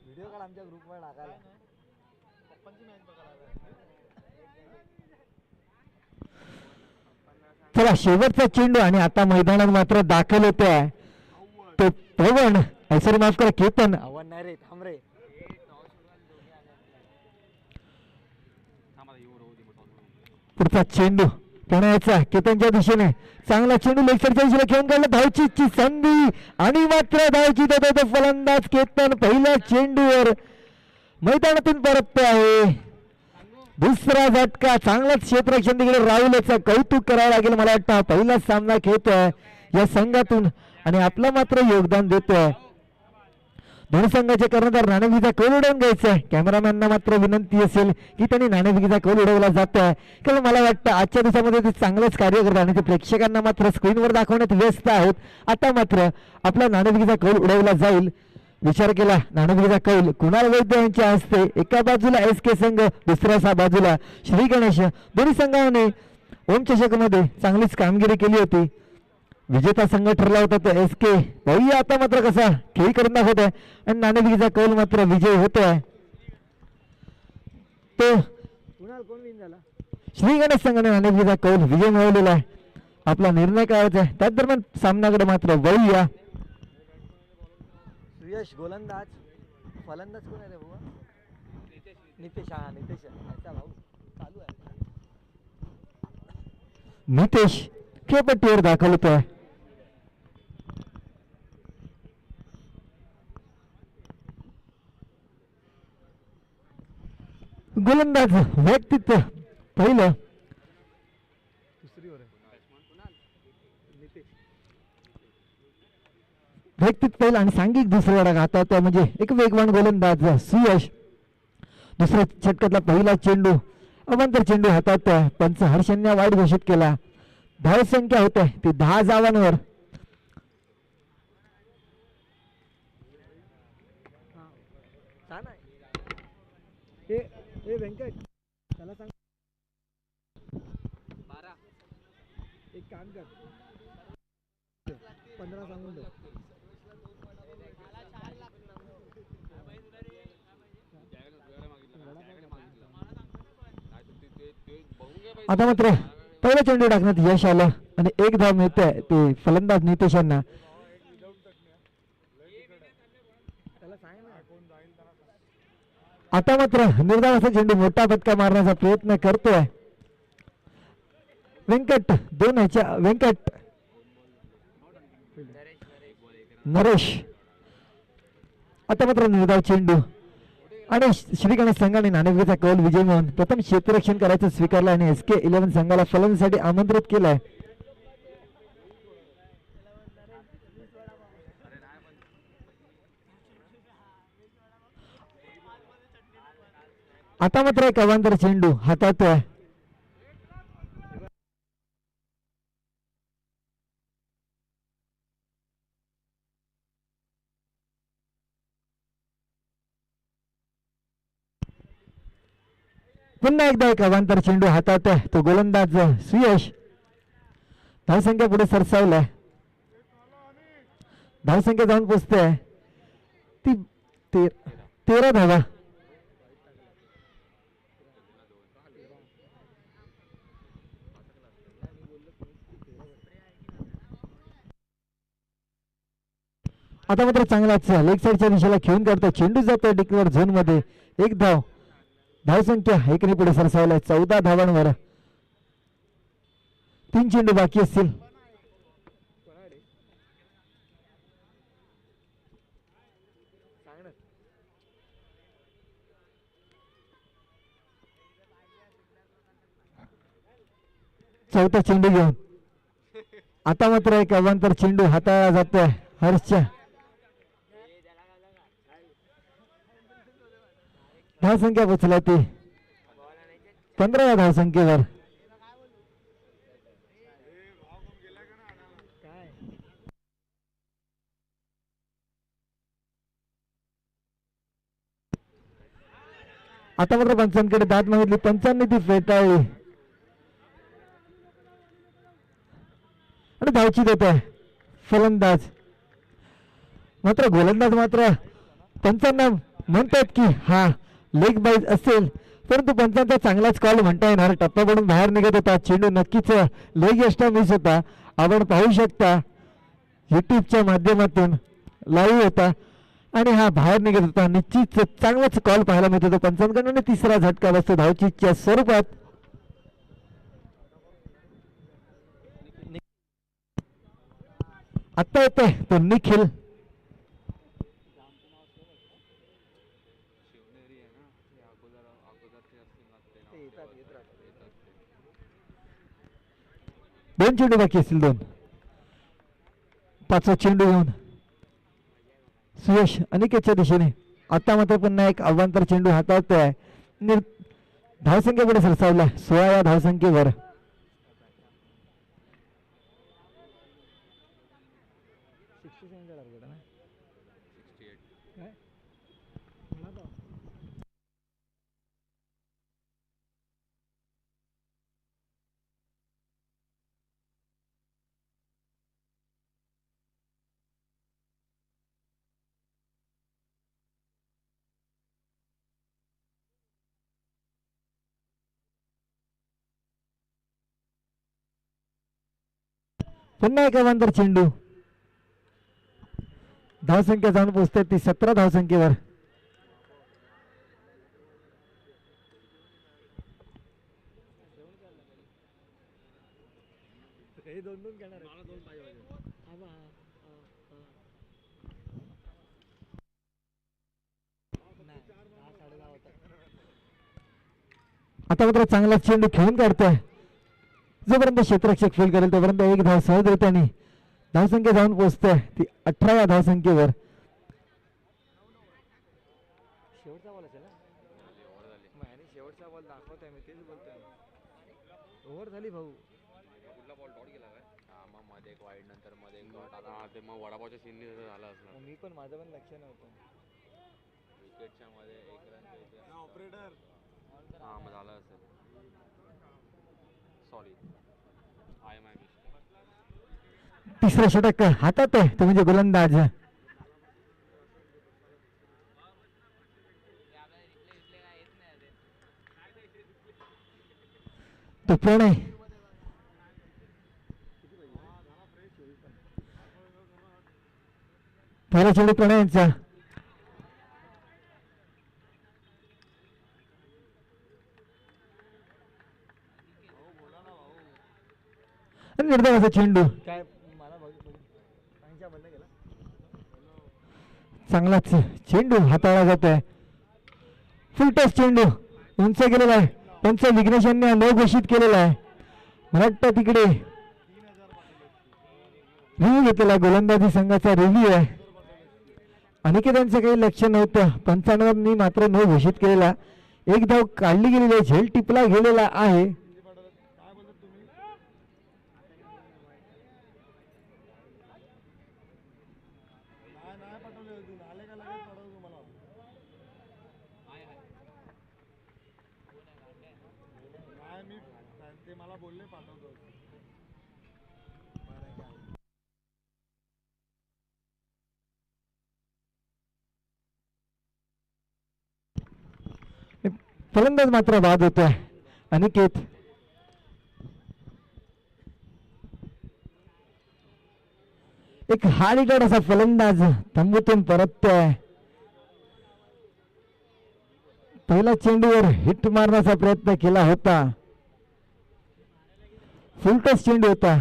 व्हिडिओ काढ आमच्या ग्रुपवर टाकायला. चला शेवटचा चेंडू आणि आता मैदानात मात्र दाखल होतोय तो पवन. सॉरी माफ करा केतन. आव्हान नाही रे थांब रे. पुढचा चेंडू पुण्याचा केतनच्या दिशेने. चांगला चेंडू लेक्सरच्या दिशेला खेळून काढला. धावचीची संधी आणि मात्र धावची देतो फलंदाज केतन. पहिल्या चेंडूवर मैदानातून परततो आहे. दुसरा झटका. चांगलाच क्षेत्ररक्षण तिकडे राहुल याचं कौतुक करावं लागेल. मला वाटतं पहिलाच सामना खेळतोय या संघातून आणि आपलं मात्र योगदान देतोय. दोन्ही संघाचे कर्णधार नाणेफेकीचा कौल उडवून घ्यायचा. कॅमेरामॅनना मात्र विनंती असेल की त्यांनी नाणेफेकीचा कौल उडवला जातोय. कारण मला वाटतं आजच्या दिवसामध्ये ते चांगलंच कार्य करतात आणि ते प्रेक्षकांना मात्र स्क्रीनवर दाखवण्यात व्यस्त आहेत. आता मात्र आपला नाणेफेकीचा कौल उडवला जाईल. विचार केला नाणेफेकीचा कौल कुणाल वैद्य यांच्या हस्ते एका बाजूला एस के संघ दुसऱ्या बाजूला श्री गणेश दोन्ही संघाने ओम चषकमध्ये चांगलीच कामगिरी केली होती. विजेता संघ ठरला होता तो एस के. पाहूया आता मात्र कसा खेळ करून दाखवत आहे आणि नाणेफेकीचा कौल मात्र विजय होतोय तो कुणाल कोण विन झाला? श्री गणेश संघाने नाणेफेकीचा कौल विजय मिळवलेला आहे. आपला निर्णय करायचा आहे त्याच दरम्यान सामन्याकडे मात्र वळूया. सुयश गोलंदाज, फलंदाज कोण आहे रे भाऊ? नितेश. हा नितेश याचा भाऊ चालू आहे. नितेश खेळपट्टीवर दाखल होतोय. गोलंदाज व्यक्तित्व पहिलं दुसरी वर आहे नितेश. व्यक्तित्व पहिलं आणि सांघिक दुसऱ्या गडा हातात म्हणजे एक वेगवान गोलंदाज सुयश. दुसऱ्या षटकातला पहिला चेंडू अवांतर चेंडू हातात पंच हर्षण्या वाईट घोषित केला. धाव संख्या होते ती 10 धावांवर. छान आहे. ए व्यंकट त्याला सांग 12. एक काम कर 15 सांगून दे. आता मात्र पहिला चेंडू टाकण्यात यश आलं आणि एक धाव मिळते ते फलंदाज नितेश यांना. त्याला सांग ना कोण जाईल त्याला. आता मात्र निर्धाव असा चेंडू मोठा फटका मारण्याचा प्रयत्न करतोय व्यंकट. दोन ह्याच्या व्यंकट नरेश. आता मात्र निर्धाव चेंडू आणि श्री गणेश संघाने नाणेफेकीचा कौल विजय मिळवून प्रथम क्षेत्ररक्षण करायचं स्वीकारलं आणि एस के 11 संघाला फलंदाजीसाठी आमंत्रित केलंय. आता मात्र एक अवांतर चेंडू हातात पुन्हा एकदा एक अवांतर चेंडू हातात तो गोलंदाज सुयश. धावसंख्या पुढे सरसावलाय. धावसंख्या जाऊन पोचते ती 13 धावा. आता मात्र चांगलाच लेग साईडच्या दिशेला खेळून काढतो चेंडू जातोय डिक्लेअर झोन मध्ये. एक धाव. धावसंख्या एकने पुढे सरसावलाय 14 धावांवर. 3 चेंडू बाकी असतील. चौथा चेंडू घेऊन आता मात्र एक अवांतर चेंडू हाताळला जातोय हर्षच्या. धावसंख्या पोचला ती 15व्या धावसंख्येवर. आता मात्र पंचांकडे दाद मागितली. पंचांनी ती फेटाळली आणि धावची देतोय फलंदाज. मात्र गोलंदाज मात्र पंचांना म्हणतात की हा लेग बाईज असेल परंतु पंचांचा चांगलाच कॉल म्हणता येणार. टप्प्याकडून बाहेर निघत होता चेंडू. नक्कीच लेग एक्स्ट्रा मिस होता. आपण पाहू शकता युट्यूबच्या माध्यमातून लाईव्ह होता आणि हा बाहेर निघत होता. निश्चित चांगलाच कॉल पाहायला मिळत होता पंचांकडून. तिसरा झटका बसतो धावचीच्या स्वरूपात. आता येतोय तो निखिल. दोन चेंडू बाकी असतील. 2. 5वा चेंडू घेऊन सुयश अनिकेतच्या दिशेने. आता मात्र पुन्हा एक अवांतर चेंडू हाताळतोय. धावसंख्या पुढे सरसावला 16व्या धावसंख्येवर. पुन्हा एक अवांतर चेंडू. धावसंख्या जाऊन पोहोचते ती 17 धावसंख्येवर. आता मात्र चांगला चेंडू खेळून काढतोय. जोपर्यंत क्षेत्ररक्षक फेल करेल तोपर्यंत एक धाव सहजरित्याने. धावसंख्या जाऊन पोहोचते ती 18व्या धावसंख्येवर. शेवटचा बॉल असेल ना आणि शेवटचा बॉल दाखवतोय मी तेच बोलतोय. ओव्हर झाली भाऊ. कुठला बॉल डॉट गेला काय? हा मग मध्ये एक वाईड नंतर मध्ये एक डॉट आला. हा ते मग वडापावच्या सीननी झालं असणार. मी पण माझं पण लक्ष नव्हतं. विकेटच्या मध्ये एक रन ऑपरेटर. हा मग झालं असेल. Sorry I my mistake. तिसरा षटक हातात आहे तो म्हणजे गोलंदाज. तो प्रणय. पहिला चेंडू प्रणय यांचा. निर्धावाचा चेंडू. काय मला बंद केला. चांगलाच चेंडू हाताळला जातोय. फुलटॉस चेंडू उंच गेलेला आहे. पंच विघ्नेश यांनी न घोषित केलेला आहे. मला वाटतं तिकडे रिव्ह्यू घेतलेला गोलंदाजी संघाचा रिव्ह्यू आहे. अनिकेतांचं काही लक्ष नव्हतं. पंचांनी मात्र न घोषित केलेला. एक धाव काढली गेलेली आहे. झेल टिपला गेलेला आहे. फलंदाज मात्र बाद होतोय. अनिकेत एक हार्ड असा फलंदाज तंबूतून परततोय. पहिला चेंडूवर हिट मारण्याचा प्रयत्न केला होता. फुलटॉस चेंडू होता.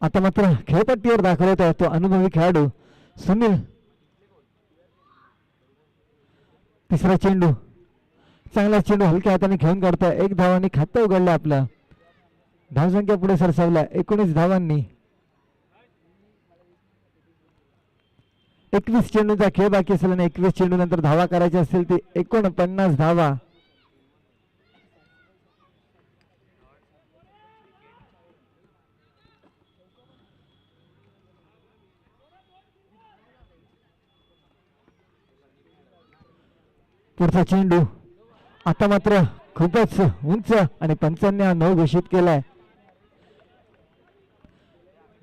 आता मात्र खेळपट्टीवर दाखवत आहे तो अनुभवी खेळाडू सुनील. तिसरा चेंडू. चांगला चेंडू हलक्या हाताने खेळून काढतोय. एक धावांनी खातं उघडलं आपलं. धावसंख्या पुढे सरसावल्या 19 धावांनी. 21 चेंडूचा खेळ बाकी असेल आणि 21 चेंडू नंतर धावा करायची असतील ती 49 धावा. पुढचा चेंडू. आता मात्र खूपच उंच आणि पंचांनी हा नऊ घोषित केलाय.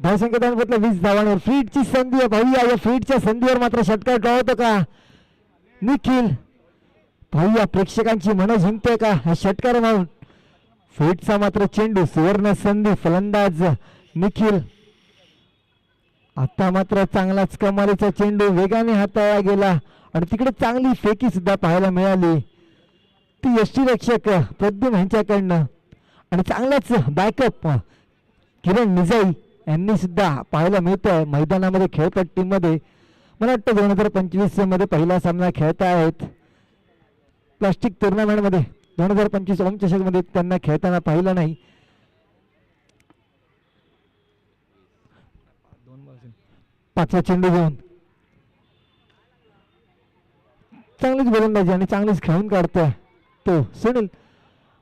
धावसंख्या दानपतल्या 20 धावांवर फ्रीडची संधी पाहूया. या फ्रीडच्या संधीवर मात्र षटकार टळवतो का निखिल? पाहूया प्रेक्षकांची मन जिंकतोय का हा षटकार म्हणून. फ्रीडचा मात्र चेंडू. सुवर्ण संधी. फलंदाज निखिल. आता मात्र चांगलाच कमालीचा चेंडू वेगाने हाताळला गेला आणि तिकडे चांगली फेकी सुद्धा पाहायला मिळाली ती यष्टीरक्षक प्रद्युम्न यांच्याकडनं. आणि चांगलाच बॅकअप किरण निजाई यांनी सुद्धा पाहायला मिळतंय मैदानामध्ये खेळपट्टीमध्ये. मला वाटतं 2025 मध्ये पहिला सामना खेळत आहेत. प्लास्टिक टुर्नामेंटमध्ये 2025 ओम चषकमध्ये त्यांना खेळताना पाहिलं नाही. दोन बॉल असेल. पाचवा चेंडू घेऊन चांगलीच गोलंदाजी आणि चांगलीच खेळून काढतोय तो सुनील.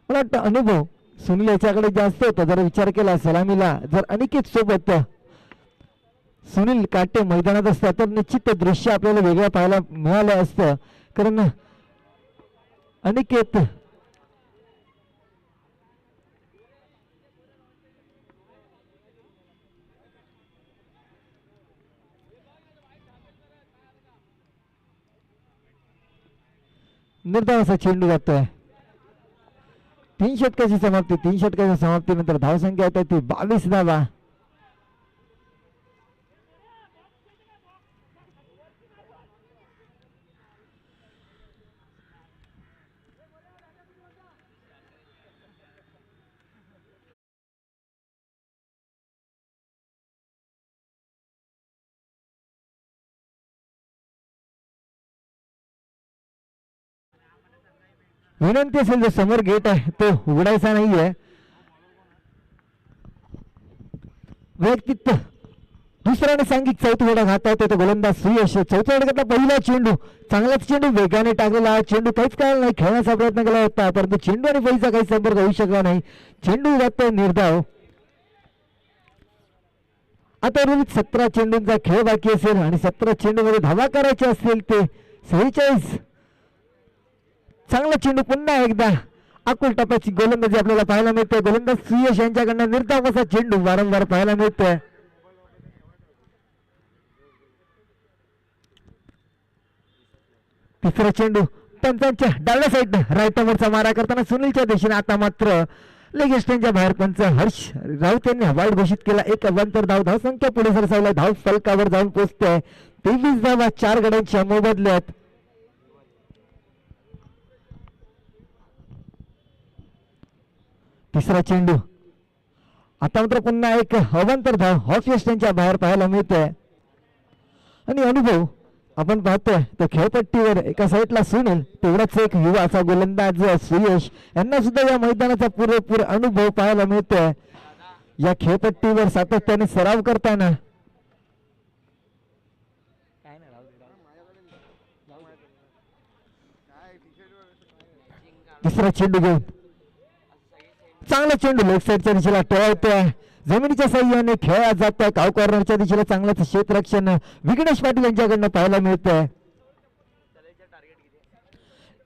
मला वाटतं अनुभव सुनील याच्याकडे जास्त होता. जर विचार केला सलामीला जर अनिकेत सोबत सुनील काटे मैदानात असतात तर निश्चित ते दृश्य आपल्याला वेगळं पाहायला मिळालं असतं. कारण अनिकेत निर्धाव असा चेंडू जातोय. 3 षटकाची समाप्ती. 3 षटकाच्या समाप्तीनंतर धावसंख्या होत ती 22 धावा. विनंती असेल जो समोर गेट आहे तो उघडायचा नाहीये. वैयक्तिक दुसरा आणि सांघिक चौथी गडा घाता होते तो गोलंदाज सुयश. चौथ्या गटातला पहिला चेंडू चांगलाच चेंडू वेगाने टाकलेला. हा चेंडू काहीच कळाला नाही. खेळण्याचा प्रयत्न केला होता परंतु चेंडू आणि फळीचा काही संपर्क होऊ शकला नाही. चेंडू जातोय निर्धाव. आता उर्वरित 17 चेंडूंचा खेळ बाकी असेल आणि 17 चेंडू मध्ये धावा करायचे असतील ते 46. चांगला चेंडू पुन्हा एकदा अकुल टप्प्याची गोलंदाजी आपल्याला पाहायला मिळते. गोलंदाज सुयश यांच्याकडनं निर्धाव असा चेंडू वारंवार पाहायला मिळतोय. तिसरा चेंडू पंचांच्या डाव्या साईड राईटमोरचा मारा करताना सुनीलच्या दिशेने. आता मात्र लेग स्टँडच्या बाहेर पंच हर्ष राऊत यांनी वाईट घोषित केला. एक अवांतर धाव. धावसंख्या पुढे सरसावल्या. धाव फलकावर जाऊन पोहोचते 23 धावा 4 गड्यांच्या मोबदल्यात. तिसरा चेंडू आता मात्र पुन्हा एक अवांतर धाव हॉफ यष्टांच्या बाहेर पाहायला मिळतोय. आणि अनुभव आपण पाहतोय तर खेळपट्टीवर एका साईडला सुनील तेवढाच एक युवा असा गोलंदाज सुयश यांना सुद्धा या मैदानाचा पुरेपूर अनुभव पाहायला मिळतोय. या खेळपट्टीवर सातत्याने सराव करताना. काय नाही, राहू दे, राहू दे. तिसरा चेंडू घेऊन चांगला चेंडू लेफ्ट साईडच्या दिशेला टळवतोय. जमिनीच्या साह्याने खेळला जातोय. काव कॉर्नरच्या दिशेला चांगलंच क्षेत्ररक्षण विघ्नेश पाटील यांच्याकडनं पाहायला मिळतंय.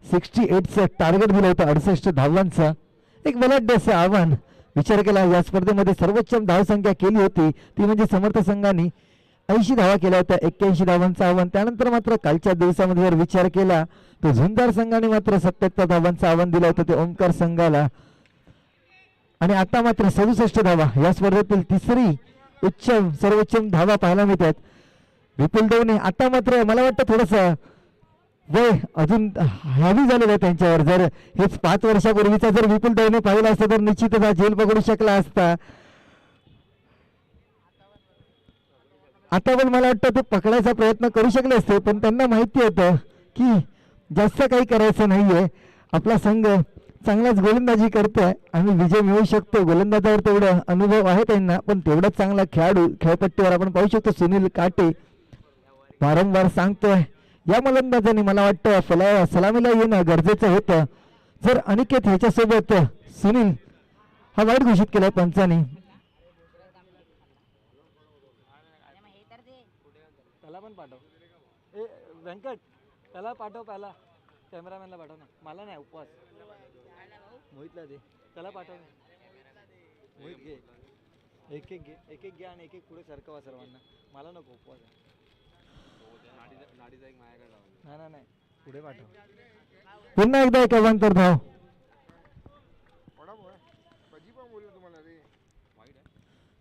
68चं टार्गेट दिलं होतं. 68 धावांचं एक बलाढ्य असं आव्हान. विचार केला या स्पर्धेमध्ये सर्वोच्च धावसंख्या केली होती ती म्हणजे समर्थ संघाने 80 धावा केल्या होत्या. 81 धावांचं आव्हान. त्यानंतर मात्र कालच्या दिवसामध्ये जर विचार केला तर झुंजार संघाने मात्र 77 धावांचं आव्हान दिलं होतं ते ओमकार संघाला. आणि आता मात्र 67 धावा या स्पर्धेतील तिसरी सर्वोच्च धावा पाहायला मिळतात. विपुल देवने आता मात्र मला वाटतं थोडस वय अजून हॅवी झालेलं आहे त्यांच्यावर. जर हेच 5 वर्षापूर्वीचा जर विपुल देवने पाहिलं असतं तर निश्चितच हा झेल पकडू शकला असता. आता पण मला वाटतं ते पकडायचा प्रयत्न करू शकले असते पण त्यांना माहिती होतं की जास्त काही करायचं नाहीये. आपला संघ चांगलाच गोलंदाजी करतोय आणि विजय मिळू शकतो. गोलंदाजावर तेवढा अनुभव आहे त्यांना पण तेवढाच चांगला खेळाडू खेळपट्टीवर आपण पाहू शकतो सुनील काटे. वारंवार सांगतोय या गोलंदाजाने मला वाटतं सलामीला येणं गरजेचं होतं. जर अनिकेत ह्याच्यासोबत सुनील हा वाईट घोषित केला पंचाने. त्याला पण पाठव. ए व्यंकट त्याला पाठव. पहिला कॅमेरामॅनला पाठव ना. मला नाही उपवास. मोहितला दे. त्याला पाठव. मोहित घे. एक एक घे आणि एक पुढे सरकवा सर्वांना. मला नको उपवास आहे. नाडीचा एक माझ्याकडे लावून. नाही नाही पुढे पाठव. पुन्हा एकदा एक अवांतर धाव.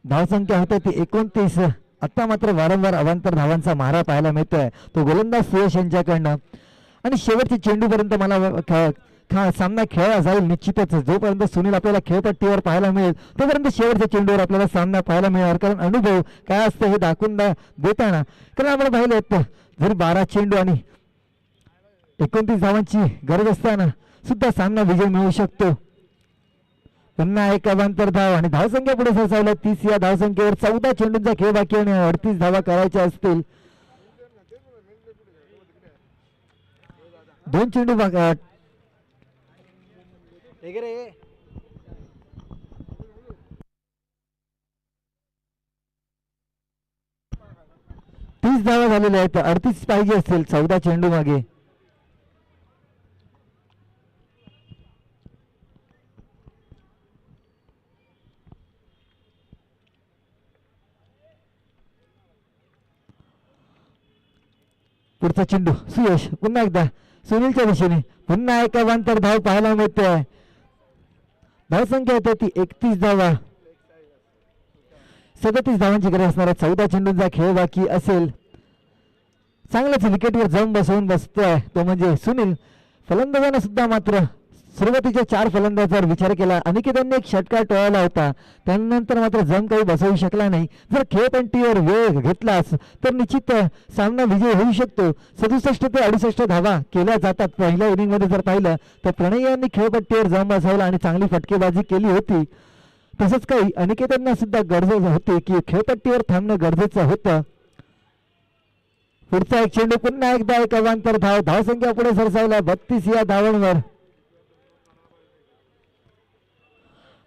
धावसंख्या होते ती 29. आता मात्र वारंवार अवांतर धावांचा मारा पाहायला मिळतोय तो गोलंदाज सुयश यांच्याकडनं. आणि शेवटच्या चेंडूपर्यंत मला सामना खेळला जाईल निश्चितच. जोपर्यंत सुनील आपल्याला खेळपट्टीवर पाहायला मिळेल तोपर्यंत शेवटच्या चेंडूवर आपल्याला सामना पाहायला मिळणार. कारण अनुभव काय असतं हे दाखवून देताना कारण आपण पाहिलं जर 12 चेंडू आणि 29 धावांची गरज असताना सुद्धा सामना विजय मिळू शकतो. पुन्हा एक अवांतर धाव आणि धावसंख्या पुढे सरसावल्या 30 या धावसंख्येवर 14 चेंडूंचा खेळ बाकी आणि 38 धावा करायच्या असतील. 2 चेंडू हे घे रे 30 धावा झालेल्या आहेत. 38 पाहिजे असतील 14 चेंडू मागे. पुढचा चेंडू सुयश पुन्हा एकदा सुनीलच्या दिशेने पुन्हा एक अवांतर धाव पाहायला मिळते. धावसंख्या होते ती 31 धावा. 37 धावांची गरज असणारा 14 चेंडूंचा खेळ बाकी असेल. चांगल्याच विकेटवर जाऊन बसवून बसतोय तो म्हणजे सुनील. फलंदाजांना सुद्धा मात्र सुरुवातीच्या 4 फलंदाजांवर विचार केला. अनिकेतांनी एक षटकार टळवला होता, त्यानंतर मात्र जम काही बसवू शकला नाही. जर खेळपट्टीवर वेळ घेतलास तर निश्चित सामना विजय होऊ शकतो. 67 ते 68 धावा केल्या जातात. पहिल्या इनिंगमध्ये जर पाहिलं तर प्रणय यांनी खेळपट्टीवर जम बसवला आणि चांगली फटकेबाजी केली होती. तसंच काही अनिकेतांना सुद्धा गरजेचं होते की खेळपट्टीवर थांबणं गरजेचं होतं. पुढचा एक चेंडू पुन्हा एकदा एक अवांतर धाव. धावसंख्या पुढे सरसावल्या 32 या धावांवर.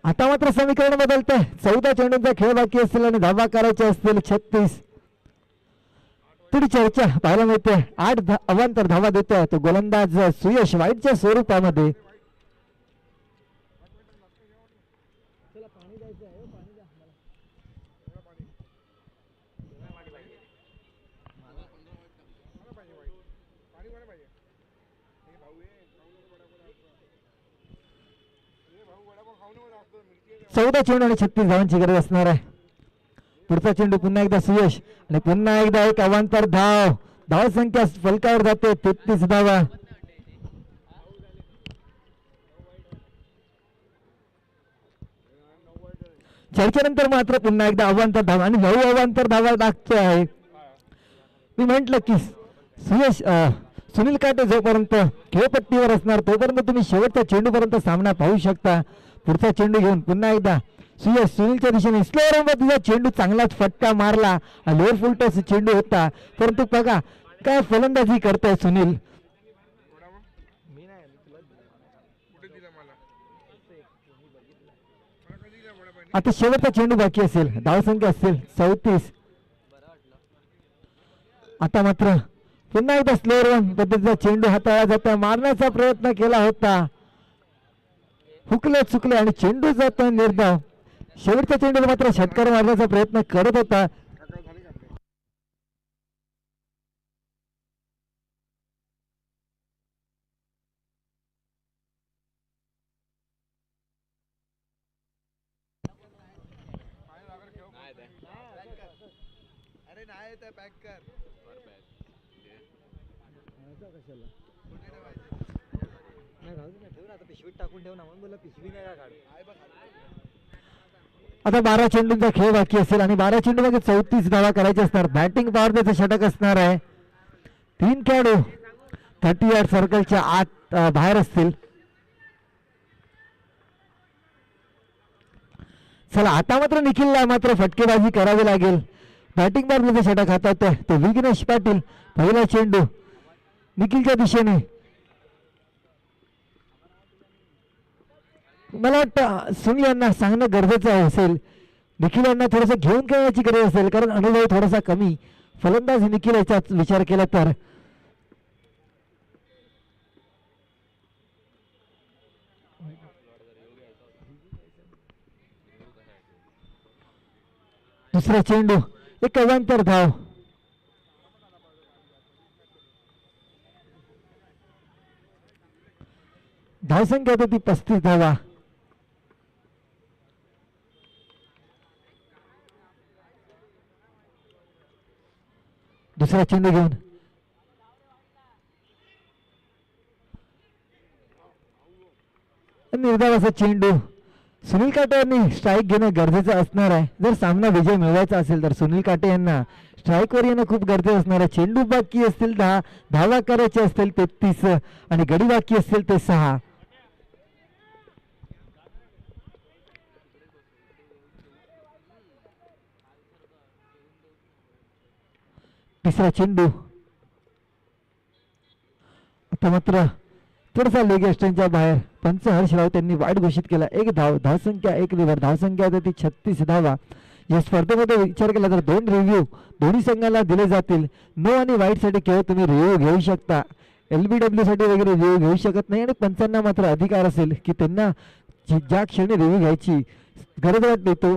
आता मात्र समीकरण बदलतंय. 14 चेंडूंचा खेळ बाकी असतील आणि धावा करायच्या असतील 36. थोडी चर्चा पाहायला मिळते. 8 अवांतर धावा देतोय तो गोलंदाज सुयश वाईटच्या स्वरूपामध्ये. चौदा चेंडू आणि 36 धावांची गरज असणार आहे. पुढचा चेंडू पुन्हा एकदा सुयश आणि पुन्हा एकदा एक अवांतर धाव. धाव संख्या फलकावर जाते 33 धावा. चर्चेनंतर मात्र पुन्हा एकदा अवांतर धावा आणि 9 अवांतर धावा लागतो आहे. मी म्हंटल की सुयश सुनील काटे जोपर्यंत खेळपट्टीवर असणार तोपर्यंत तुम्ही शेवटच्या चेंडूपर्यंत सामना पाहू शकता. पुढचा चेंडू घेऊन पुन्हा एकदा सुयश सुनीलच्या दिशेने स्लोअर मध्ये चेंडू चांगलाच फटका मारला. लोअर फुल टॉस चेंडू होता, परंतु बघा काय फलंदाजी करताय सुनील. आता शेवटचा चेंडू बाकी असेल. धावसंख्या असेल 34. आता मात्र पुन्हा एकदा स्लोअर वन पद्धतीचा चेंडू हाताळला जाता. मारण्याचा प्रयत्न केला होता, हुकले चुकले आणि चेंडू जातो निर्धाव. शेवटच्या चेंडूला मात्र षटकार मारण्याचा प्रयत्न करत होता. अरे नाही ते पॅक कर. पिशवीत टाकून ठेव ना, म्हणून बोला पिशवी नाही का काढू. आता 12 चेंडूंचा खेळ बाकी असेल आणि 12 चेंडू मध्ये 34 धावा करायचे असणार. बॅटिंग पॉवर त्याचं षटक असणार आहे. 3 खेळाडू 30 यार्ड सर्कलच्या आत बाहेर असतील. चला आता मात्र निखिलला मात्र फटकेबाजी करावी लागेल. बॅटिंग पॉवर त्याचं षटक हाताळतोय तो विघ्नेश पाटील. पहिला चेंडू निखिलच्या दिशेने. मला वाटतं सुनील यांना सांगणं गरजेचं असेल. निखिल यांना थोडंसं घेऊन खेळण्याची गरज असेल, कारण अनुभव थोडासा कमी. फलंदाज निखिल याचा विचार केला तर दुसरा चेंडू एक अवांतर धाव. धावसंख्या होती 35 धावा. दुसरा चेंडू घेऊन निर्धाव असा चेंडू सुनील काटे यांनी स्ट्राईक घेणं गरजेचं असणार आहे. जर सामना विजय मिळवायचा असेल तर सुनील काटे यांना स्ट्राईकवर येणं खूप गरजेचं असणार आहे. चेंडू बाकी असतील 10, धावा करायचे असतील 33 आणि गडी बाकी असतील ते 6. तिसरा चेंडू आता मात्र थोडासा लेग एक्स्टनच्या बाहेर. पंच हर्ष राव त्यांनी वाईट घोषित केला. एक धावसंख्या 1 रिव्हर. धावसंख्या आहे ती 36 धावा. या स्पर्धेमध्ये विचार केला तर 2 रिव्ह्यू दोन्ही संघाला दिले जातील. नो आणि वाईट साठी केवळ तुम्ही रिव्ह्यू घेऊ शकता. LBW साठी वगैरे रिव्ह्यू घेऊ शकत नाही. आणि पंचांना मात्र अधिकार असेल की त्यांना ज्या क्षणी रिव्ह्यू घ्यायची गरज वाटते तो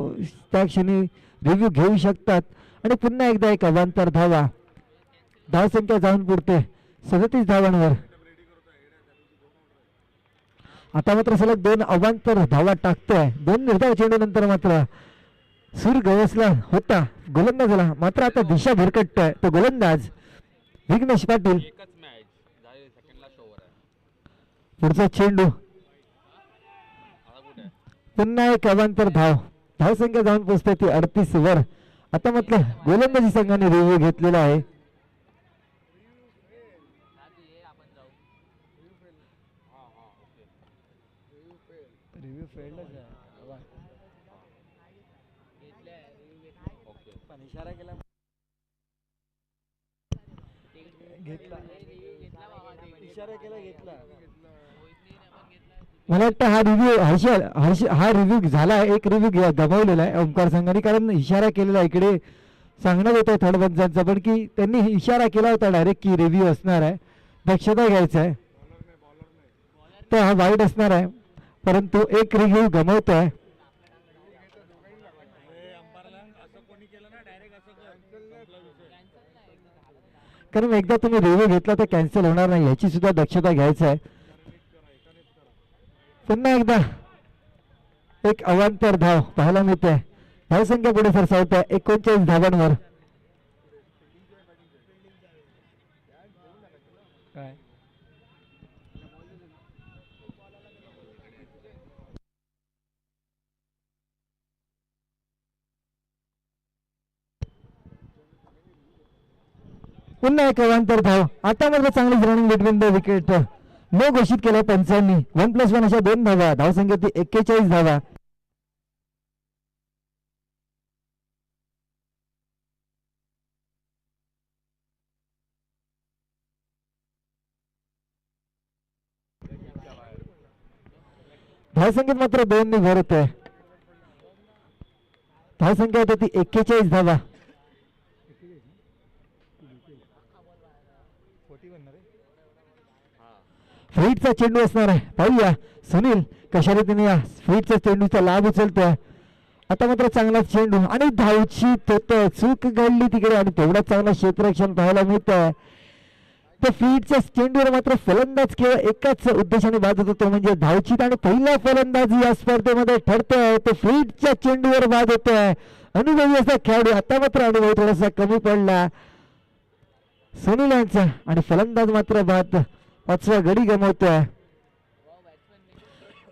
त्या क्षणी रिव्ह्यू घेऊ शकतात. आणि पुन्हा एकदा एक अवांतर धावा. धावसंख्या जाऊन पुरते 37 धावांवर. आता मात्र सलग 2 अवांतर धावा टाकतोय. 2 निर्धाव चेंडू नंतर मात्र सूर गवसला होता गोलंदाजाला. मात्र आता दिशा भरकटतोय तो गोलंदाज विघ्नेश पाटील. एकच मॅच झाली, सेकंडला शोवर आहे. पुढचा चेंडू आता कुठे आहे? पुन्हा एक अवांतर धाव. धावसंख्या जाऊन पोहोचते ती 38 वर. आता मात्र गोलंदाजी संघाने रिव्ह्यू घेतलेला आहे. रिव्ह्यू फेल्डच आहे ओके. पण इशारा केला घेतला. इशारा केला घेतला. मला वाटतं हा रिव्ह्यू हा रिव्ह्यू झाला. एक रिव्ह्यू गमावलेला आहे ओमकार संघाने. कारण इशारा केलेला इकडे सांगण्यात होतं थर्ड पंचांचा पण की त्यांनी इशारा केला होता डायरेक्ट की रिव्ह्यू असणार आहे, दक्षता घ्यायचं आहे. तर हा वाईट असणार आहे. परंतु एक रिव्ह्यू गमावतोय. कारण एकदा तुम्ही रिव्ह्यू घेतला तर कॅन्सल होणार नाही याची सुद्धा दक्षता घ्यायचं आहे. पुन्हा एकदा एक अवांतर धाव पाहायला मिळते. धावसंख्या पुढे सरसावते 39 धावांवर. काय पुन्हा एक अवांतर धाव. आता मात्र चांगलीच running between the wicket no घोषित केलं पंचांनी. 1+1 अशा 2 धावा. धावसंख्या ती 41 धावा. धावसंख्येत मात्र 2 ने भर होत आहे. धावसंख्या होती ती 41 धावा. 40 बनणार आहे. फ्रीटचा चेंडू असणार आहे. पाहूया सुनील कशा रीतीने या फ्रीटच्या चेंडूचा लाभ उचलतोय. आता मात्र चांगला चेंडू आणि धावची चूक घडली तिकडे आणि तेवढा चांगला क्षेत्ररक्षण पाहायला मिळतंय. तर फ्रीटच्या चेंडूवर मात्र फलंदाज केवळ एकाच उद्देशाने बाद होतो तो म्हणजे धावचीत. आणि पहिला फलंदाज या स्पर्धेमध्ये ठरतोय तो फ्रीटच्या चेंडूवर बाद होतोय. अनुभवी असा खेळाडू. आता मात्र अनुभव थोडासा कमी पडला सुनील यांचा आणि फलंदाज मात्र बाद. 5वा गडी गमावतोय.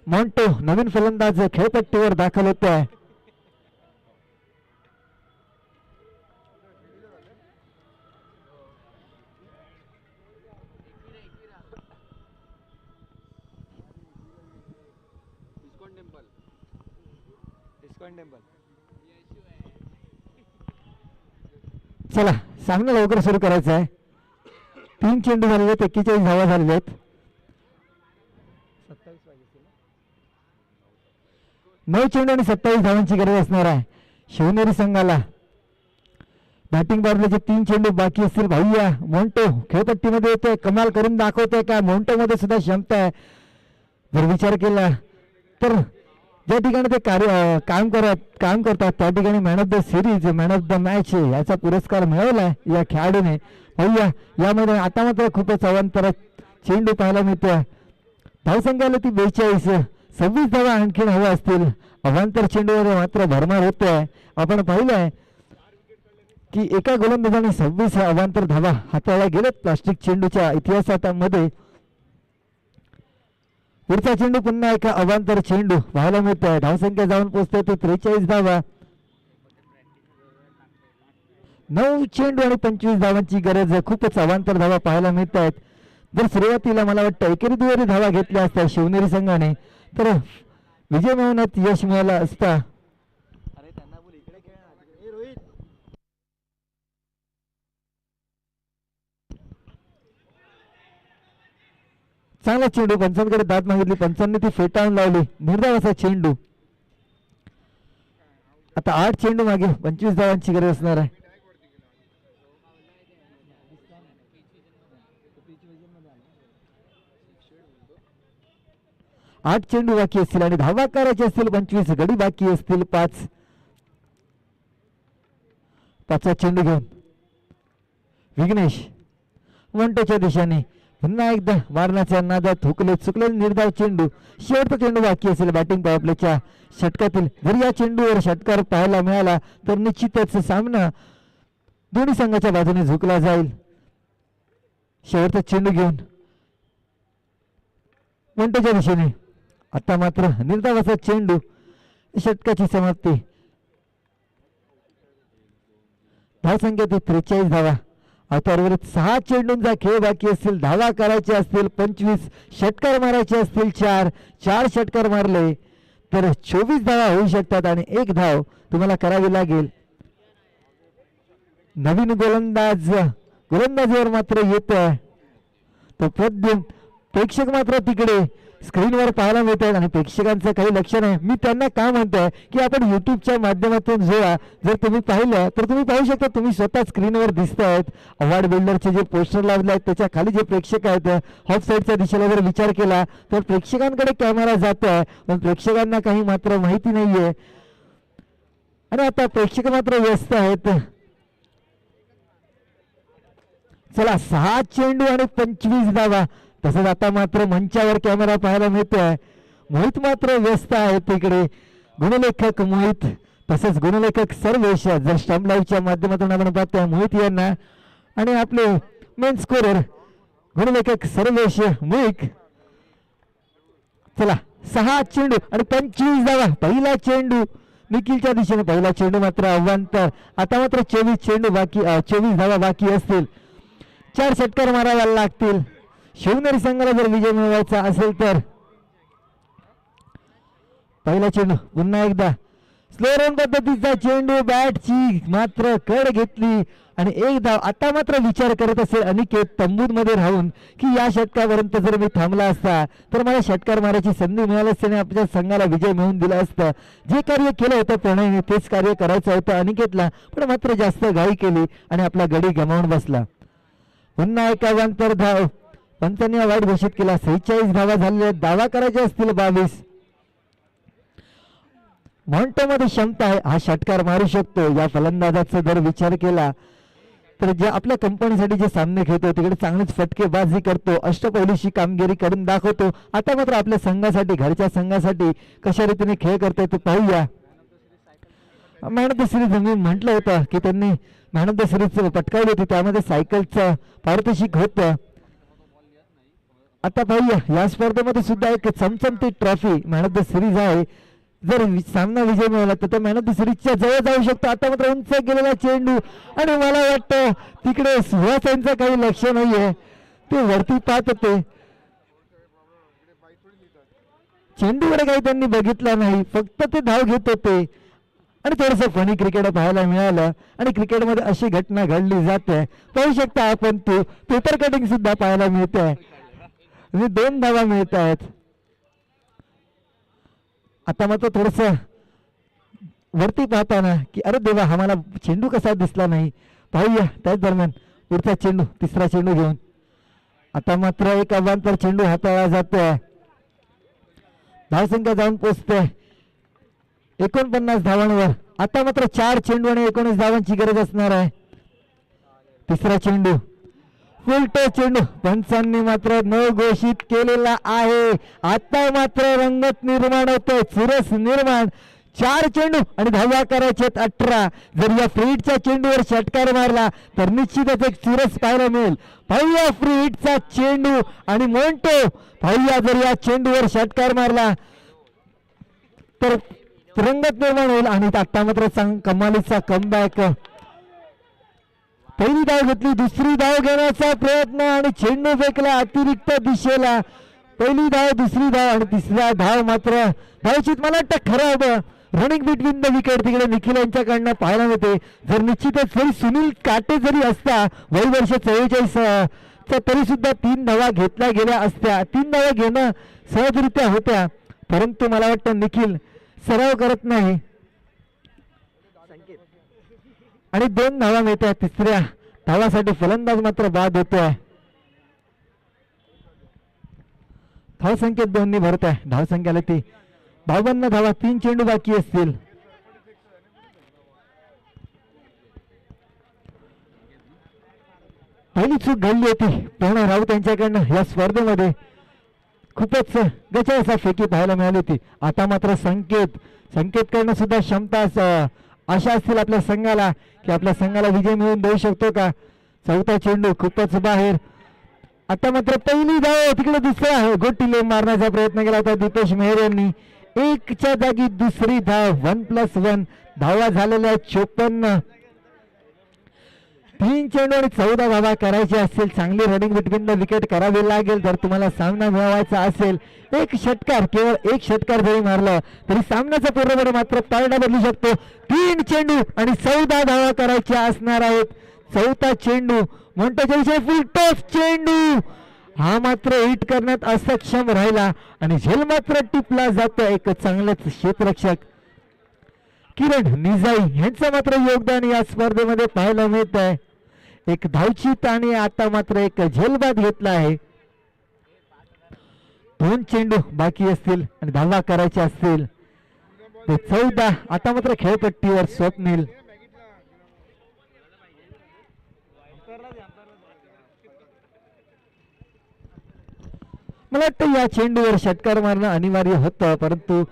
मॉन्टो नवीन फलंदाज खेळपट्टीवर दाखल होतोय. इस्कॉन टेम्पल चला सामना लवकर सुरू करायचा आहे. 3 चेंडू झालेले आहेत. 41 धावा झालेल्या आहेत. 27 पाहिजे. 9 चेंडू आणि 27 धावांची गरज असणार आहे शिवनेरी संघाला. बॅटिंग बाजूचे 3 चेंडू बाकी असतील. भाऊया मोंटो खेळपट्टीमध्ये येतोय. कमाल करून दाखवतोय का. मोंटो मध्ये सुद्धा क्षमता आहे. जर विचार केला तर ज्या ठिकाणी ते काम करतात त्या ठिकाणी man of the series man of the match याचा पुरस्कार मिळवलाय या खेळाडूने. पाहूया यामध्ये आता मात्र खूपच अवांतर चेंडू पाहायला मिळतोय. धावसंख्याला ती 42. 26 धावा आणखीन हव्या असतील. अवांतर चेंडूवर मात्र भरमार होतोय. आपण पाहिलंय की एका गोलंदाजाने 26 अवांतर धावा हाताळल्या गेलेत प्लास्टिक चेंडूच्या इतिहासामध्ये. पुढचा चेंडू पुन्हा एका अवांतर चेंडू पाहायला मिळत आहे. धावसंख्या जाऊन पोहोचते तो 43 धावा. 9 चेंडू आणि 25 धावांची गरज आहे. खूपच अवांतर धावा पाहायला मिळत आहेत. जर सुरुवातीला मला वाटतं एकेरी दुहेरी धावा घेतल्या असत्या शिवनेरी संघाने तर विजय मिळवण्यात यश मिळालं असता. अरे त्यांना बोल इकडे खेळ ना. ए रोहित चांगला चेंडू पंचांकडे दाद मागितली. पंचांनी ती फेटाळून लावली. निर्धाव असा चेंडू. आता 8 चेंडू मागे 25 धावांची गरज असणार आहे. आठ चेंडू बाकी असतील आणि धावा करायचे असतील 25. गडी बाकी असतील 5. पाचवा चेंडू घेऊन विघ्नेश वंटोच्या दिशेने पुन्हा एकदा मारण्याच्या नादात हुकले चुकले. निर्धाव चेंडू. शेवटचा चेंडू बाकी असेल बॅटिंग पॉवरप्लेच्या षटकातील. जर या चेंडूवर षटकार पाहायला मिळाला तर निश्चितच सामना दोन्ही संघाच्या बाजूने झुकला जाईल. शेवटचा चेंडू घेऊन वंटोच्या दिशेने. आता मात्र निर्धाव असा चेंडू. षटकाची समाप्ती. धावसंख्या ती 43 धावा. आता उर्वरित 6 चेंडूंचा खेळ बाकी असतील. धावा करायचे असतील 25. षटकार मारायचे असतील 4 षटकार मारले तर 24 धावा होऊ शकतात आणि 1 धाव तुम्हाला करावी लागेल. नवीन गोलंदाजीवर मात्र येत तो प्रद्युम्न. प्रेक्षक मात्र तिकडे स्क्रीनवर पाहायला मिळत आहेत आणि प्रेक्षकांचं काही लक्ष नाही. मी त्यांना का म्हणतोय की आपण युट्यूबच्या माध्यमातून जोडा. जर तुम्ही पाहिलं तर तुम्ही पाहू शकता. तुम्ही स्वतः स्क्रीनवर दिसतायत. अवॉर्ड बिल्डरचे जे पोस्टर लावले आहेत त्याच्या खाली जे प्रेक्षक आहेत हॉफ साईडच्या दिशेला जर विचार केला तर प्रेक्षकांकडे कॅमेरा जात आहे पण प्रेक्षकांना काही मात्र माहिती नाहीये आणि आता प्रेक्षक मात्र व्यस्त आहेत. चला 6 चेंडू आणि 25 धावा. तसंच आता मात्र मंचावर कॅमेरा पाहायला मिळतोय. मोहित मात्र व्यस्त आहेत तिकडे. गुणलेखक मोहित तसंच गुणलेखक सर्वेश. जर स्टंप लाईव्हच्या माध्यमातून आपण पाहतोय मोहित यांना आणि आपले मेन स्कोरर गुणलेखक सर्वेश मुळीक. चला 6 चेंडू आणि 25 धावा. पहिला चेंडू निखिलच्या दिशेने. पहिला चेंडू मात्र अवांतर. आता मात्र 24 धावा बाकी असतील. 4 षटकार मारावे लागतील शिवनेरी संघाला जर विजय मिळवायचा असेल तर. पहिला चेंडू पुन्हा एकदा स्लो रन पद्धतीचा चेंडू. बॅटची मात्र कड घेतली आणि 1 धाव. आता मात्र विचार करत असेल अनिकेत तंबूमध्ये राहून की या षटकापर्यंत जर मी थांबला असता तर मला षटकार मारायची संधी मिळाली असती आणि आपल्या संघाला विजय मिळवून दिला असतं. जे कार्य केलं होतं प्रणयने तेच कार्य करायचं होतं अनिकेतला पण मात्र जास्त घाई केली आणि आपला गडी गमावून बसला. पुन्हा एक अवांतर धाव. पंचांनी वाईट घोषित केला. 46 धावा झालेल्या. धावा करायच्या असतील 22. मॉन्टोमध्ये क्षमता आहे. हा षटकार मारू शकतो. या फलंदाजाचा जर विचार केला तर जे आपल्या कंपनीसाठी जे सामने खेळतो तिकडे चांगलीच फटकेबाजी करतो. अष्टपैलुशी कामगिरी करून दाखवतो. आता मात्र आपल्या संघासाठी घरच्या संघासाठी कशा रीतीने खेळ करताय ते पाहूया. मॅन ऑफ द सिरीज मी म्हटलं होतं की त्यांनी मॅन ऑफ द सिरीज पटकावली होती. त्यामध्ये सायकलचं पारितोषिक होतं. आता पाहूया या स्पर्धेमध्ये सुद्धा एक चमचमती trophy man of the series आहे. जर सामना विजय मिळवला तर मॅन ऑफ द सिरीजच्या जवळ जाऊ शकतो. आता मात्र उंच गेलेला चेंडू आणि मला वाटतं तिकडे सुहास यांचं काही लक्ष नाहीये. ते वरती पाहत होते. चेंडूकडे काही त्यांनी बघितलं नाही. फक्त ते धाव घेत होते आणि थोडंसं फनी क्रिकेट पाहायला मिळालं आणि क्रिकेटमध्ये अशी घटना घडली जाते. पाहू शकता आपण पेपर कटिंग सुद्धा पाहायला मिळते. 2 धावा मिळत आहेत. आता मात्र थोडस वरती पाहताना की अरे देवा हा मला चेंडू कसा दिसला नाही. पाहूया त्याच दरम्यान पुढचा चेंडू. तिसरा चेंडू घेऊन आता मात्र एक अवांतर चेंडू हाताळला जातोय. धावसंख्या जाऊन पोचते 49 धावांवर. आता मात्र 4 चेंडू आणि 19 धावांची गरज असणार आहे. तिसरा चेंडू फुलटो चेंडू. पंचांनी मात्र न घोषित केलेला आहे. आता मात्र रंगत निर्माण होतोय. चुरस निर्माण. 4 चेंडू आणि धावा करायचे 18. जर या फ्रीडच्या चेंडूवर षटकार मारला तर निश्चितच एक चुरस पाहायला मिळेल. पाहूया फ्रीडचा चेंडू आणि मोंटो. पाहूया जर या चेंडूवर षटकार मारला तर रंगत निर्माण होईल. आणि आता मात्र कमालीचा कमबॅक. पहिली धाव घेतली, दुसरी धाव घेण्याचा प्रयत्न आणि चेंडू फेकला अतिरिक्त दिशेला. पहिली धाव, दुसरी धाव आणि तिसऱ्या धाव मात्र धावचित मला वाटतं खराब रनिंग बिटवीन द विकेट तिकडे निखिल यांच्याकडनं पाहायला मिळते. जर निश्चितच जरी सुनील काटे जरी असता वय वर्ष 44 तरी सुद्धा 3 धावा घेतल्या गेल्या असत्या. 3 धावा घेणं सहजरित्या होत्या, परंतु मला वाटतं निखिल सराव करत नाही आणि 2 धावा मिळतात. तिसऱ्या धावासाठी फलंदाज मात्र बाद होतोय. धाव संख्येत 2 भरत आहे. धाव संख्याला ती 52 धावा, 3 चेंडू बाकी असतील. पहिली चूक घडली होती पूर्ण राऊत यांच्याकडनं या स्पर्धेमध्ये. खूपच गचा असा फेकी पाहायला मिळाली होती. आता मात्र संकेतकडनं सुद्धा क्षमता आशा असतील आपल्या संघाला की आपल्या संघाला विजय मिळवून देऊ शकतो का. चौथा चेंडू खूपच बाहेर. आता मात्र पहिली धाव तिकडे दुसरा गोटीले मारण्याचा प्रयत्न केला होता दीपेश मेहर यांनी. 1च्या जागी दुसरी धाव. 1+1 धावा झालेल्या 54. 3 चेंडू आणि 14 धावा करायचे असतील. चांगली रनिंग बिटवीन द विकेट करावी लागेल जर तुम्हाला सामना मिळवायचा असेल. एक षटकार, केवळ एक षटकार जरी मारलं तरी सामन्याचा पूर्णपणे मात्र पारडा बदलू शकतो. 3 चेंडू आणि 14 धावा करायच्या असणार आहेत. चौथा चेंडू मोंटोच्या विषयी फुल टॉस चेंडू हा मात्र हिट करण्यात असक्षम राहिला आणि झेल मात्र टिपला जातो. एक चांगलेच क्षेत्ररक्षक किरण निजाई यांचं मात्र योगदान या स्पर्धेमध्ये पाहायला मिळत आहे. एक धावचीत आणि आता मात्र एक झेलबाद घेतला आहे. 2 चेंडू बाकी असतील आणि धावा करायच्या असतील ते 14. आता मात्र खेळपट्टीवर स्वप्नील. मला वाटतं या चेंडूवर षटकार मारणं अनिवार्य होतं, परंतु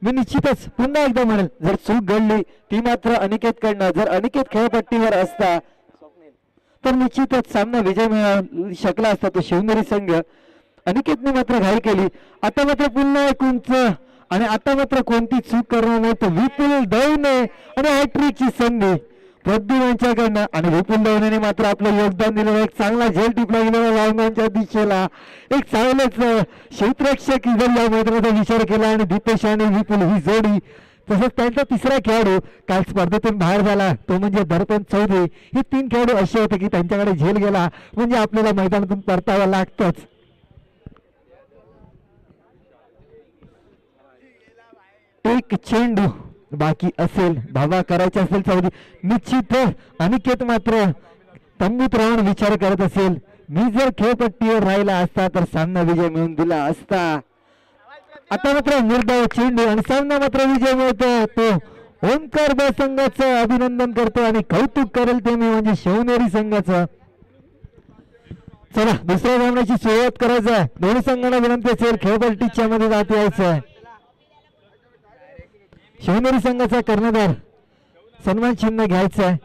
मी निश्चितच पुन्हा एकदा म्हणेल जर चूक घडली ती मात्र अनिकेतकडनं. जर अनिकेत खेळपट्टीवर असता तर निश्चितच सामना विजय मिळवू शकला असता तो शिवनेरी संघ. अनिकेतने मात्र घाई केली. आता मात्र पुन्हा एक उंच आणि आता मात्र कोणती चूक करणार नाही तर विपुल दवणे आणि हॅट्रिकची संधी प्रद्युम यांच्याकडनं. आणि विपुल दवणेने मात्र आपलं योगदान दिलेलं. एक चांगला झेल टिपला गेलेला वावण्यांच्या दिशेला. एक चांगलंच क्षेत्ररक्षक जर या मैदानाचा विचार केला आणि दीपेश आणि विपुल ही जोडी तसंच त्यांचा तिसरा खेळाडू काल स्पर्धेतून बाहेर झाला तो म्हणजे दर्पण चौधरी. हे 3 खेळाडू असे होते की त्यांच्याकडे झेल गेला म्हणजे आपल्याला मैदानातून परतावं लागतंच. एक चेंडू बाकी असेल, धावा करायचा असेल चौधरी. निश्चित अनिकेत मात्र तंबूत राहून विचार करत असेल मी जर खेळपट्टीवर राहिला असता तर सामना विजय मिळवून दिला असता. आता मात्र निर्धाव चेंडू आणि सामना मात्र विजय मिळतो. तो ओंकार ब संघाचं अभिनंदन करतो आणि कौतुक करेल ते मी म्हणजे शिवनेरी संघाचं. चला दुसऱ्या सामन्याची सुरुवात करायचं आहे. दोन्ही संघांना विनंती असेल खेळपट्टीच्या मध्ये जात यायचं आहे. शिवनेरी संघाचा कर्णधार सन्मान चिन्ह घ्यायचं आहे.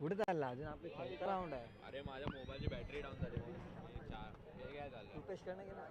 पुढे चालला अजून आपले राऊंड आहे. अरे माझ्या मोबाईलची बॅटरी डाऊन झाली. 4 हे काय झालं. रुपेश कडनं गेला.